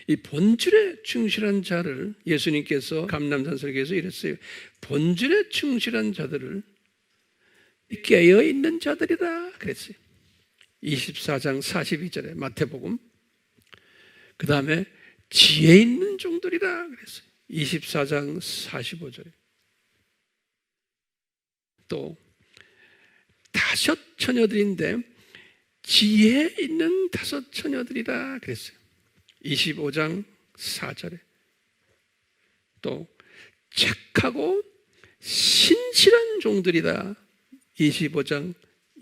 A: 이 본질에 충실한 자를 예수님께서 감람산설교에서 이랬어요. 본질에 충실한 자들을 깨어있는 자들이다 그랬어요. 24장 42절에 마태복음. 그 다음에 지혜 있는 종들이다 그랬어요. 24장 45절에. 또 다섯 처녀들인데 지혜 있는 다섯 처녀들이다 그랬어요. 25장 4절에. 또 착하고 신실한 종들이다. 25장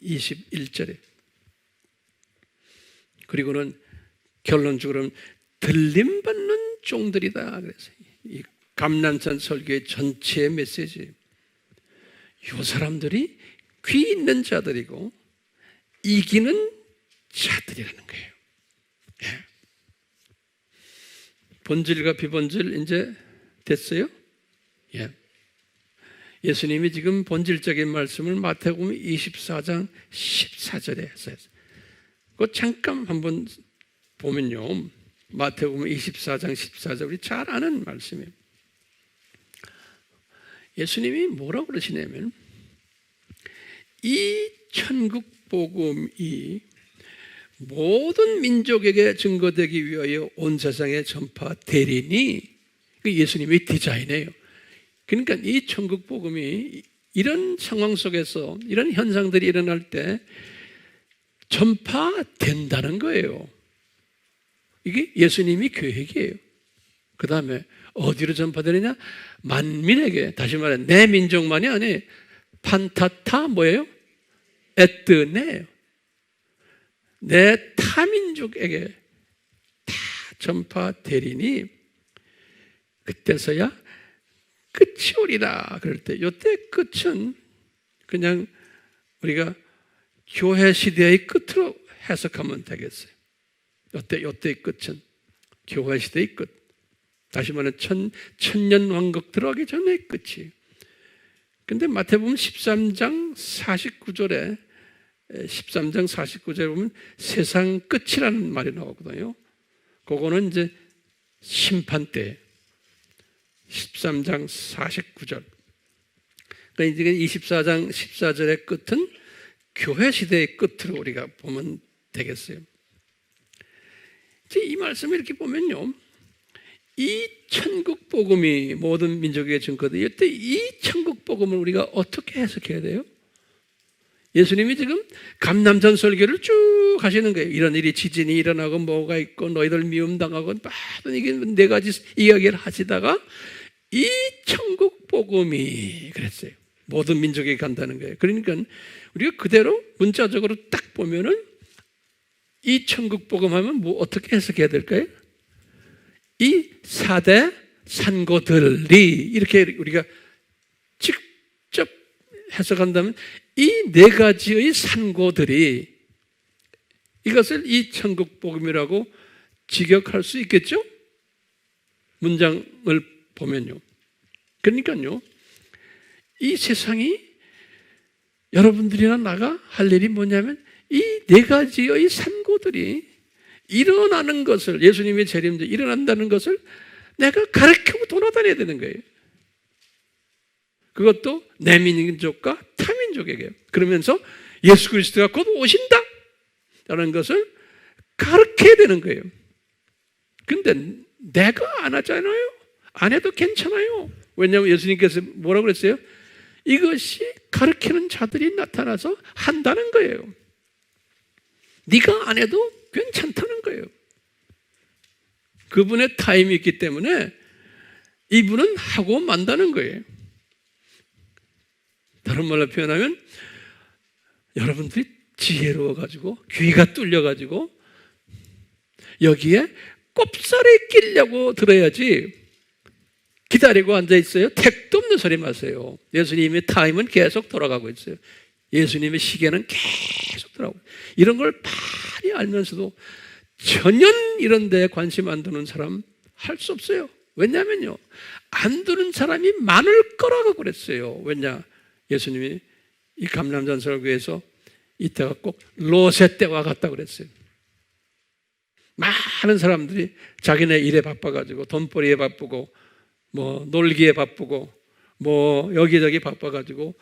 A: 21절에. 그리고는 결론적으로는 들림받는 종들이다 그랬어요. 이 감람산 설교의 전체 메시지. 이 사람들이 귀 있는 자들이고 이기는 자들이라는 거예요. 예. 본질과 비본질 이제 됐어요? 예. 예수님이 지금 본질적인 말씀을 마태복음 24장 14절에 했어요. 그거 잠깐 한번 보면요. 마태복음 24장 14절 우리 잘 아는 말씀이에요. 예수님이 뭐라고 그러시냐면 이 천국 복음이 모든 민족에게 증거되기 위하여 온 세상에 전파되리니 예수님의 디자인이에요. 그러니까 이 천국 복음이 이런 상황 속에서 이런 현상들이 일어날 때 전파된다는 거예요. 이게 예수님이 계획이에요. 그 다음에 어디로 전파되느냐? 만민에게, 다시 말해 내 민족만이 아니에요. 판타타 뭐예요? 에뜨네요. 내 타민족에게 다 전파되리니 그때서야 끝이 오리라. 그럴 때 이때 끝은 그냥 우리가 교회 시대의 끝으로 해석하면 되겠어요. 이때의 끝은 교회 시대의 끝. 다시 말해 천년 왕국 들어가기 전의 끝이. 근데 마태복음 13장 49절에 보면 세상 끝이라는 말이 나오거든요. 그거는 이제 심판 때 13장 49절. 그러니까 이제 24장 14절의 끝은 교회 시대의 끝으로 우리가 보면 되겠어요. 이 말씀을 이렇게 보면요, 이 천국 복음이 모든 민족에게 증거돼. 이때 이 천국 복음을 우리가 어떻게 해석해야 돼요? 예수님이 지금 감람산 설교를 쭉 하시는 거예요. 이런 일이 지진이 일어나고 뭐가 있고 너희들 미움당하고 모든 이게 네 가지 이야기를 하시다가 이 천국 복음이 그랬어요. 모든 민족에게 간다는 거예요. 그러니까 우리가 그대로 문자적으로 딱 보면은 이 천국 복음 하면 뭐 어떻게 해석해야 될까요? 이 4대 산고들이 이렇게 우리가 직접 해석한다면 이 4가지의 산고들이 이것을 이 천국 복음이라고 직역할 수 있겠죠? 문장을 보면요. 그러니까요, 이 세상이 여러분들이나 나가 할 일이 뭐냐면 이 4가지의 산고들이 일어나는 것을, 예수님의 재림도 일어난다는 것을 내가 가르치고 돌아다녀야 되는 거예요. 그것도 내 민족과 타민족에게. 그러면서 예수 그리스도가 곧 오신다 라는 것을 가르쳐야 되는 거예요. 근데 내가 안 하잖아요. 안 해도 괜찮아요. 왜냐하면 예수님께서 뭐라고 그랬어요? 이것이 가르치는 자들이 나타나서 한다는 거예요. 네가 안 해도 괜찮다는 거예요. 그분의 타임이 있기 때문에 이분은 하고 만다는 거예요. 다른 말로 표현하면 여러분들이 지혜로워가지고 귀가 뚫려가지고 여기에 꼽살에 끼려고 들어야지 기다리고 앉아있어요. 택도 없는 소리 마세요. 예수님의 타임은 계속 돌아가고 있어요. 예수님의 시계는 계속 돌아가고 있어요. 이런 걸 많이 알면서도 전혀 이런 데에 관심 안 두는 사람 할 수 없어요. 왜냐하면요, 안 두는 사람이 많을 거라고 그랬어요. 왜냐? 예수님이 이 감람산 설교에서 이때가 꼭 롯의 때와 같다 그랬어요. 많은 사람들이 자기네 일에 바빠가지고 돈벌이에 바쁘고 뭐 놀기에 바쁘고 뭐 여기저기 바빠가지고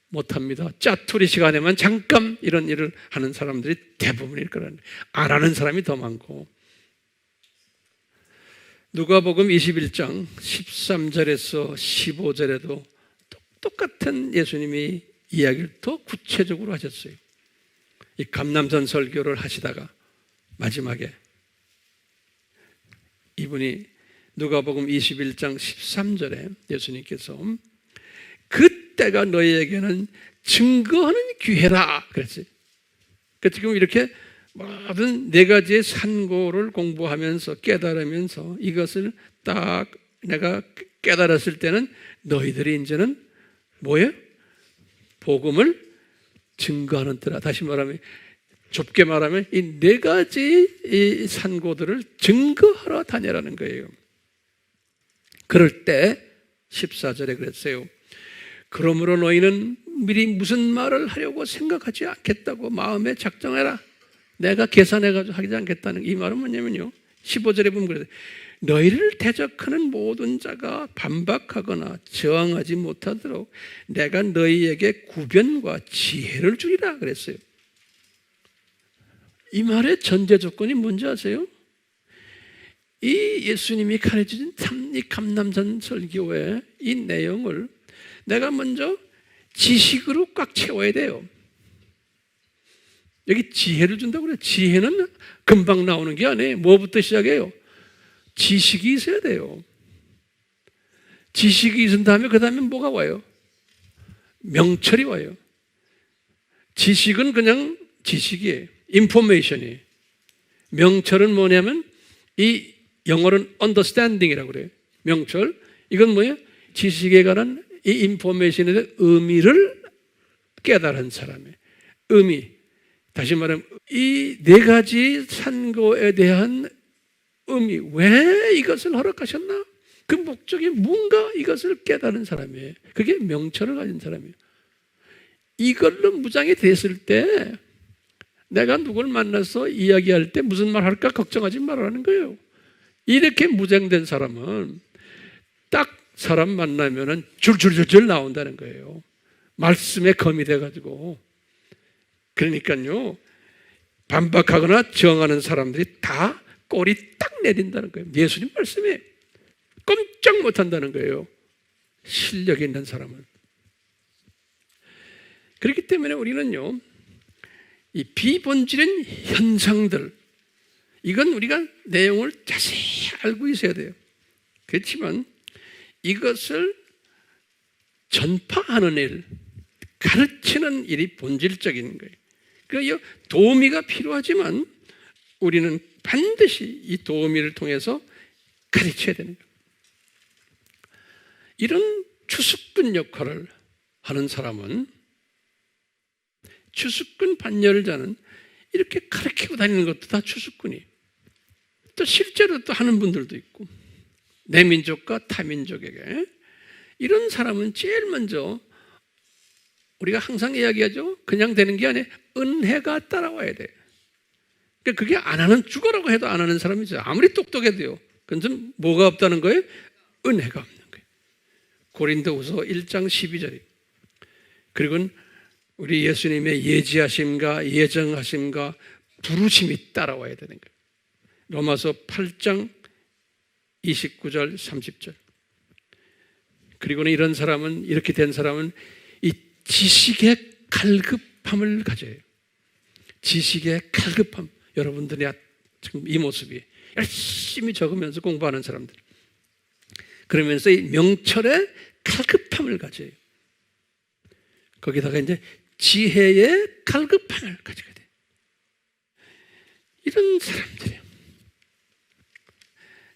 A: 못합니다. 짜투리 시간에만 잠깐 이런 일을 하는 사람들이 대부분일 거라는, 안 하는 사람이 더 많고. 누가복음 21장 13절에서 15절에도 똑같은 예수님이 이야기를 더 구체적으로 하셨어요. 이 감람산 설교를 하시다가 마지막에 이분이 누가복음 21장 13절에 예수님께서 그때가 너희에게는 증거하는 기회라 그랬어요. 그러니까 지금 이렇게 모든 네 가지의 산고를 공부하면서 깨달으면서 이것을 딱 내가 깨달았을 때는 너희들이 이제는 뭐예요? 복음을 증거하는 때라. 다시 말하면, 좁게 말하면 이 네 가지 이 산고들을 증거하러 다니라는 거예요. 그럴 때 14절에 그랬어요. 그러므로 너희는 미리 무슨 말을 하려고 생각하지 않겠다고 마음에 작정해라. 내가 계산해가지고 하지 않겠다는, 이 말은 뭐냐면요, 15절에 보면 그래요. 너희를 대적하는 모든 자가 반박하거나 저항하지 못하도록 내가 너희에게 구변과 지혜를 주리라 그랬어요. 이 말의 전제 조건이 뭔지 아세요? 이 예수님이 가르쳐준 이 감람산 설교의 이 내용을 내가 먼저 지식으로 꽉 채워야 돼요. 여기 지혜를 준다고 그래요. 지혜는 금방 나오는 게 아니에요. 뭐부터 시작해요? 지식이 있어야 돼요. 지식이 있은 다음에 그 다음에 뭐가 와요? 명철이 와요. 지식은 그냥 지식이에요. 인포메이션이에요. 명철은 뭐냐면 이 영어로는 understanding이라고 그래요. 명철. 이건 뭐예요? 지식에 관한 이 인포메이션에 대한 의미를 깨달은 사람의 의미. 다시 말하면 이 네 가지 산고에 대한 의미, 왜 이것을 허락하셨나? 그 목적이 뭔가 이것을 깨달은 사람이에요. 그게 명철을 가진 사람이에요. 이걸로 무장이 됐을 때 내가 누굴 만나서 이야기할 때 무슨 말 할까 걱정하지 말라는 거예요. 이렇게 무장된 사람은 딱 사람 만나면은 줄줄줄줄 나온다는 거예요. 말씀에 검이 돼가지고. 그러니까요, 반박하거나 저항하는 사람들이 다 꼬리 딱 내린다는 거예요. 예수님 말씀에 꼼짝 못한다는 거예요. 실력이 있는 사람은. 그렇기 때문에 우리는요, 이 비본질인 현상들, 이건 우리가 내용을 자세히 알고 있어야 돼요. 그렇지만 이것을 전파하는 일, 가르치는 일이 본질적인 거예요. 그러니까 도우미가 필요하지만 우리는 반드시 이 도우미를 통해서 가르쳐야 되는 거예요. 이런 추수꾼 역할을 하는 사람은, 추수꾼 반열자는 이렇게 가르치고 다니는 것도 다 추수꾼이에요. 또 실제로 또 하는 분들도 있고, 내 민족과 타 민족에게. 이런 사람은 제일 먼저 우리가 항상 이야기하죠. 그냥 되는 게 아니에요. 은혜가 따라와야 돼요. 그러니까 그게 안 하는, 죽어라고 해도 안 하는 사람이 있어요. 아무리 똑똑해도요. 그건 좀 뭐가 없다는 거예요? 은혜가 없는 거예요. 고린도후서 1장 12절이. 그리고 우리 예수님의 예지하심과 예정하심과 부르심이 따라와야 되는 거예요. 로마서 8장 29절 30절. 그리고는 이런 사람은, 이렇게 된 사람은 이 지식의 갈급함을 가져요. 지식의 갈급함. 여러분들이 지금 이 모습이 열심히 적으면서 공부하는 사람들. 그러면서 이 명철의 갈급함을 가져요. 거기다가 이제 지혜의 갈급함을 가지게 돼요. 이런 사람들이에요.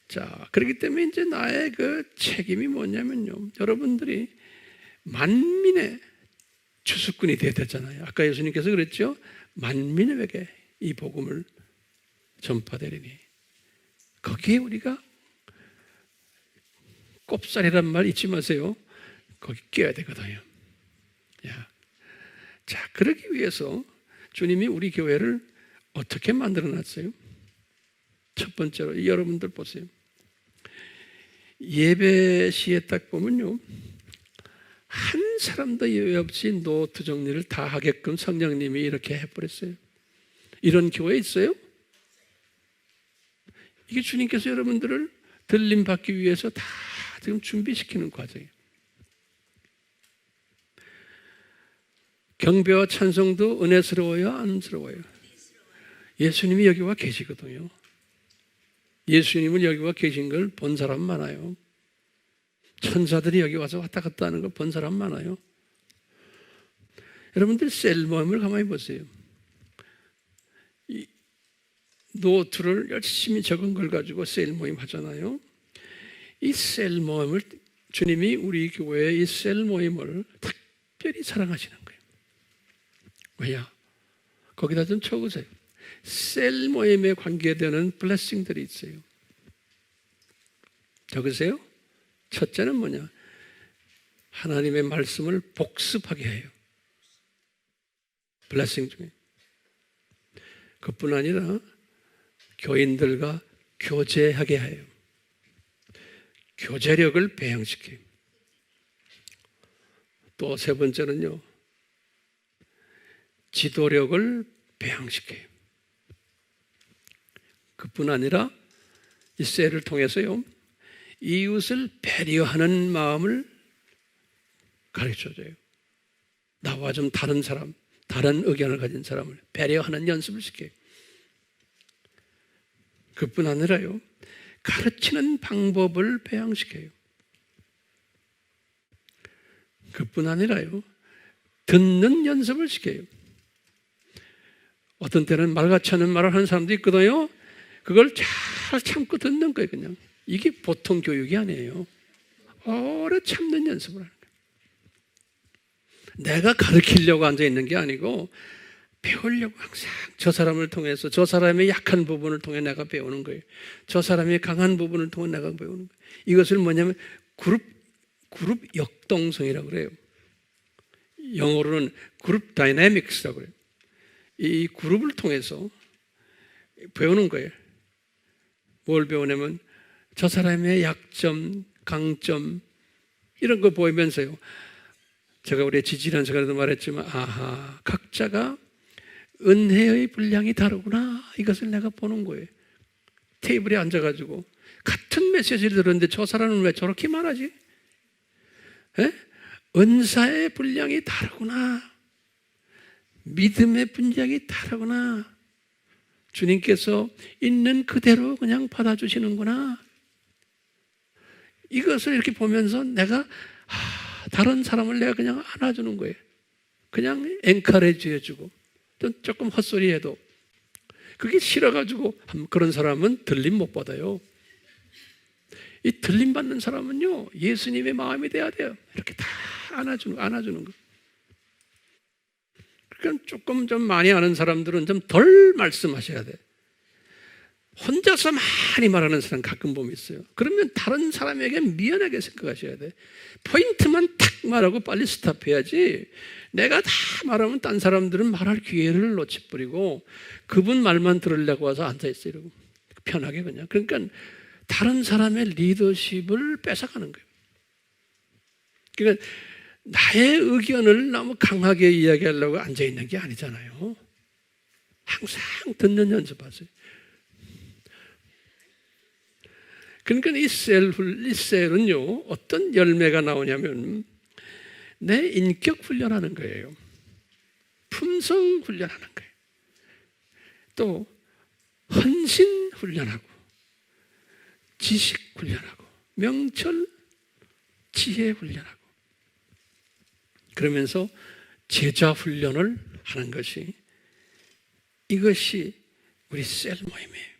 A: 자, 그렇기 때문에 이제 나의 그 책임이 뭐냐면요, 여러분들이 만민의 추수꾼이 되어야 되잖아요. 아까 예수님께서 그랬죠. 만민에게 이 복음을 전파되리니. 거기에 우리가 꼽살이란 말 잊지 마세요. 거기 끼어야 되거든요. 야. 자, 그러기 위해서 주님이 우리 교회를 어떻게 만들어놨어요? 첫 번째로 여러분들 보세요. 예배 시에 딱 보면요, 한 사람도 예외 없이 노트 정리를 다 하게끔 성령님이 이렇게 해버렸어요. 이런 교회 있어요? 이게 주님께서 여러분들을 들림 받기 위해서 다 지금 준비시키는 과정이에요. 경배와 찬송도 은혜스러워요? 안쓰러워요? 예수님이 여기 와 계시거든요. 예수님을 여기 와 계신 걸 본 사람 많아요. 천사들이 여기 와서 왔다 갔다 하는 걸 본 사람 많아요. 여러분들 셀 모임을 가만히 보세요. 이 노트를 열심히 적은 걸 가지고 셀 모임 하잖아요. 이 셀 모임을 주님이 우리 교회의 이 셀 모임을 특별히 사랑하시는 거예요. 왜냐? 거기다 좀 적으세요. 셀 모임에 관계되는 블레싱들이 있어요. 적으세요. 첫째는 뭐냐? 하나님의 말씀을 복습하게 해요. 블레싱 중에. 그뿐 아니라 교인들과 교제하게 해요. 교제력을 배양시켜요. 또 세 번째는요, 지도력을 배양시켜요. 그뿐 아니라 이 셀을 통해서요, 이웃을 배려하는 마음을 가르쳐줘요. 나와 좀 다른 사람, 다른 의견을 가진 사람을 배려하는 연습을 시켜요. 그뿐 아니라요, 가르치는 방법을 배양시켜요. 그뿐 아니라요, 듣는 연습을 시켜요. 어떤 때는 말같이 하는 말을 하는 사람도 있거든요. 그걸 잘 참고 듣는 거예요, 그냥. 이게 보통 교육이 아니에요. 오래 참는 연습을 하는 거예요. 내가 가르치려고 앉아있는 게 아니고 배우려고 항상 저 사람을 통해서, 저 사람의 약한 부분을 통해 내가 배우는 거예요. 저 사람의 강한 부분을 통해 내가 배우는 거예요. 이것을 뭐냐면 그룹 역동성이라고 그래요. 영어로는 그룹 다이내믹스라고 그래요. 이 그룹을 통해서 배우는 거예요. 뭘 배우냐면 저 사람의 약점, 강점 이런 거 보이면서요, 제가 우리 지지난 시간에도 말했지만, 아하, 각자가 은혜의 분량이 다르구나, 이것을 내가 보는 거예요. 테이블에 앉아가지고 같은 메시지를 들었는데 저 사람은 왜 저렇게 말하지? 에? 은사의 분량이 다르구나, 믿음의 분량이 다르구나, 주님께서 있는 그대로 그냥 받아주시는구나, 이것을 이렇게 보면서 내가 다른 사람을 내가 그냥 안아주는 거예요. 그냥 엔커레지 해주고, 조금 헛소리 해도 그게 싫어가지고 그런 사람은 들림 못 받아요. 이 들림 받는 사람은요, 예수님의 마음이 돼야 돼요. 이렇게 다 안아주는 거. 그러니까 조금 좀 많이 아는 사람들은 좀 덜 말씀하셔야 돼. 혼자서 많이 말하는 사람 가끔 보면 있어요. 그러면 다른 사람에게 미안하게 생각하셔야 돼. 포인트만 탁 말하고 빨리 스탑해야지, 내가 다 말하면 딴 사람들은 말할 기회를 놓쳐버리고 그분 말만 들으려고 와서 앉아있어요. 이러고 편하게 그냥. 그러니까 다른 사람의 리더십을 뺏어가는 거예요. 그러니까 나의 의견을 너무 강하게 이야기하려고 앉아있는 게 아니잖아요. 항상 듣는 연습하세요. 그러니까 이 셀은요, 어떤 열매가 나오냐면 내 인격 훈련하는 거예요. 품성 훈련하는 거예요. 또 헌신 훈련하고, 지식 훈련하고, 명철, 지혜 훈련하고, 그러면서 제자 훈련을 하는 것이, 이것이 우리 셀 모임이에요.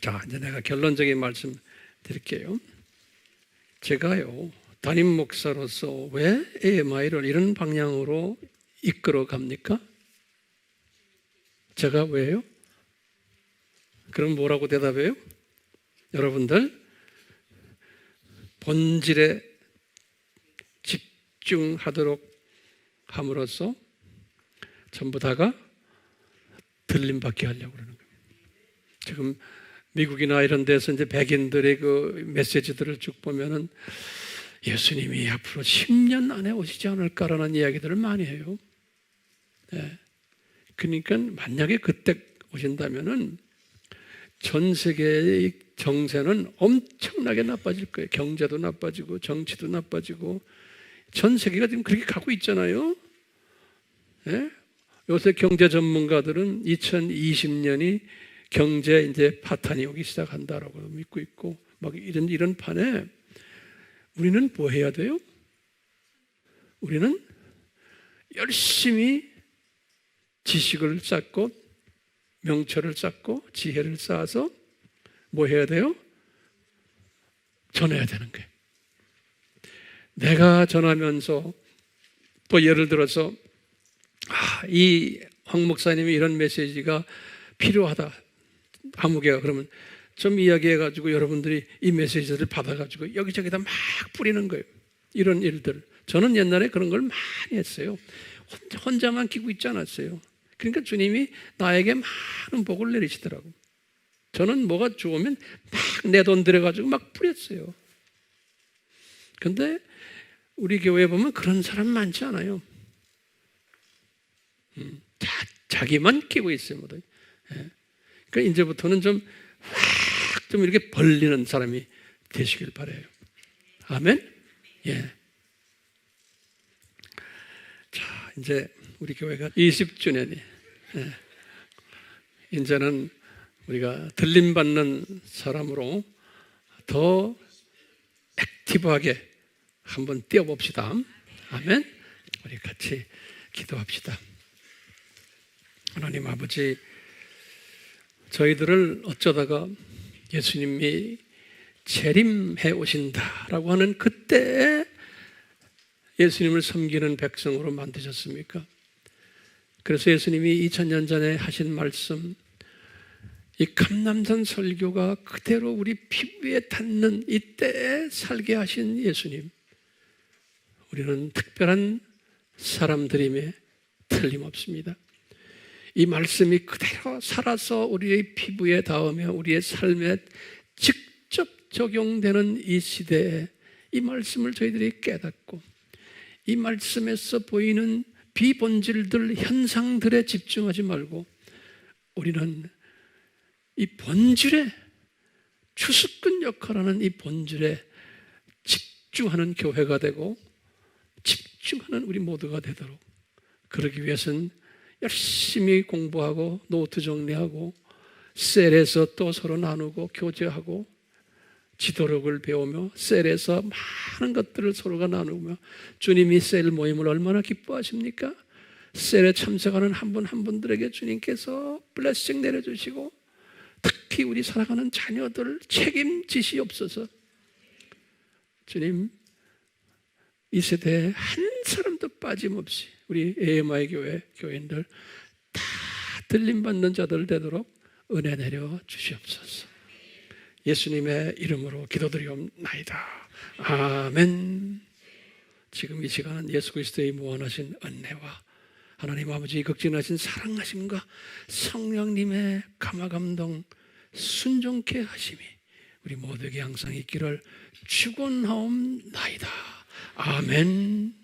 A: 자, 이제 내가 결론적인 말씀 드릴게요. 제가요, 담임 목사로서 왜 AMI를 이런 방향으로 이끌어 갑니까? 제가 왜요? 그럼 뭐라고 대답해요? 여러분들 본질에 집중하도록 함으로써 전부 다가 들림받게 하려고 그러는 거예요. 지금 미국이나 이런 데서 이제 백인들의 그 메시지들을 쭉 보면은 예수님이 앞으로 10년 안에 오시지 않을까라는 이야기들을 많이 해요. 네. 그러니까 만약에 그때 오신다면은 전 세계의 정세는 엄청나게 나빠질 거예요. 경제도 나빠지고 정치도 나빠지고 전 세계가 지금 그렇게 가고 있잖아요. 네? 요새 경제 전문가들은 2020년이 경제 이제 파탄이 오기 시작한다라고 믿고 있고 막 이런 판에 우리는 뭐 해야 돼요? 우리는 열심히 지식을 쌓고 명철을 쌓고 지혜를 쌓아서 뭐 해야 돼요? 전해야 되는 거예요. 내가 전하면서 또 예를 들어서 이 황 목사님이 이런 메시지가 필요하다. 아무개가 그러면 좀 이야기해가지고 여러분들이 이 메시지를 받아가지고 여기저기다 막 뿌리는 거예요. 이런 일들. 저는 옛날에 그런 걸 많이 했어요. 혼자만 끼고 있지 않았어요. 그러니까 주님이 나에게 많은 복을 내리시더라고. 저는 뭐가 좋으면 막 내 돈 들여가지고 막 뿌렸어요. 근데 우리 교회에 보면 그런 사람 많지 않아요. 자기만 끼고 있어요. 모두. 그러니까 이제부터는 좀 이렇게 벌리는 사람이 되시길 바라요. 아멘? 예. 자, 이제 우리 교회가 20주년이. 예. 이제는 우리가 들림받는 사람으로 더 액티브하게 한번 뛰어봅시다. 아멘? 우리 같이 기도합시다. 하나님 아버지, 저희들을 어쩌다가 예수님이 재림해 오신다라고 하는 그때에 예수님을 섬기는 백성으로 만드셨습니까? 그래서 예수님이 2000년 전에 하신 말씀, 이 감람산 설교가 그대로 우리 피부에 닿는 이때에 살게 하신 예수님, 우리는 특별한 사람들임에 틀림없습니다. 이 말씀이 그대로 살아서 우리의 피부에 닿으며 우리의 삶에 직접 적용되는 이 시대에 이 말씀을 저희들이 깨닫고 이 말씀에서 보이는 비본질들, 현상들에 집중하지 말고 우리는 이 본질에, 추수꾼 역할하는 이 본질에 집중하는 교회가 되고 집중하는 우리 모두가 되도록, 그러기 위해서는 열심히 공부하고 노트 정리하고 셀에서 또 서로 나누고 교제하고 지도력을 배우며 셀에서 많은 것들을 서로가 나누며, 주님이 셀 모임을 얼마나 기뻐하십니까? 셀에 참석하는 한 분 한 분들에게 주님께서 블레싱 내려주시고 특히 우리 사랑하는 자녀들을 책임지시옵소서. 주님, 이 세대에 한 사람도 빠짐없이 우리 AMI 교회 교인들 다 들림받는 자들 되도록 은혜 내려 주시옵소서. 예수님의 이름으로 기도드리옵나이다. 아멘. 지금 이 시간은 예수 그리스도의 무한하신 은혜와 하나님 아버지의 극진하신 사랑하심과 성령님의 감화감동 순종케 하심이 우리 모두에게 항상 있기를 축원하옵나이다. 아멘.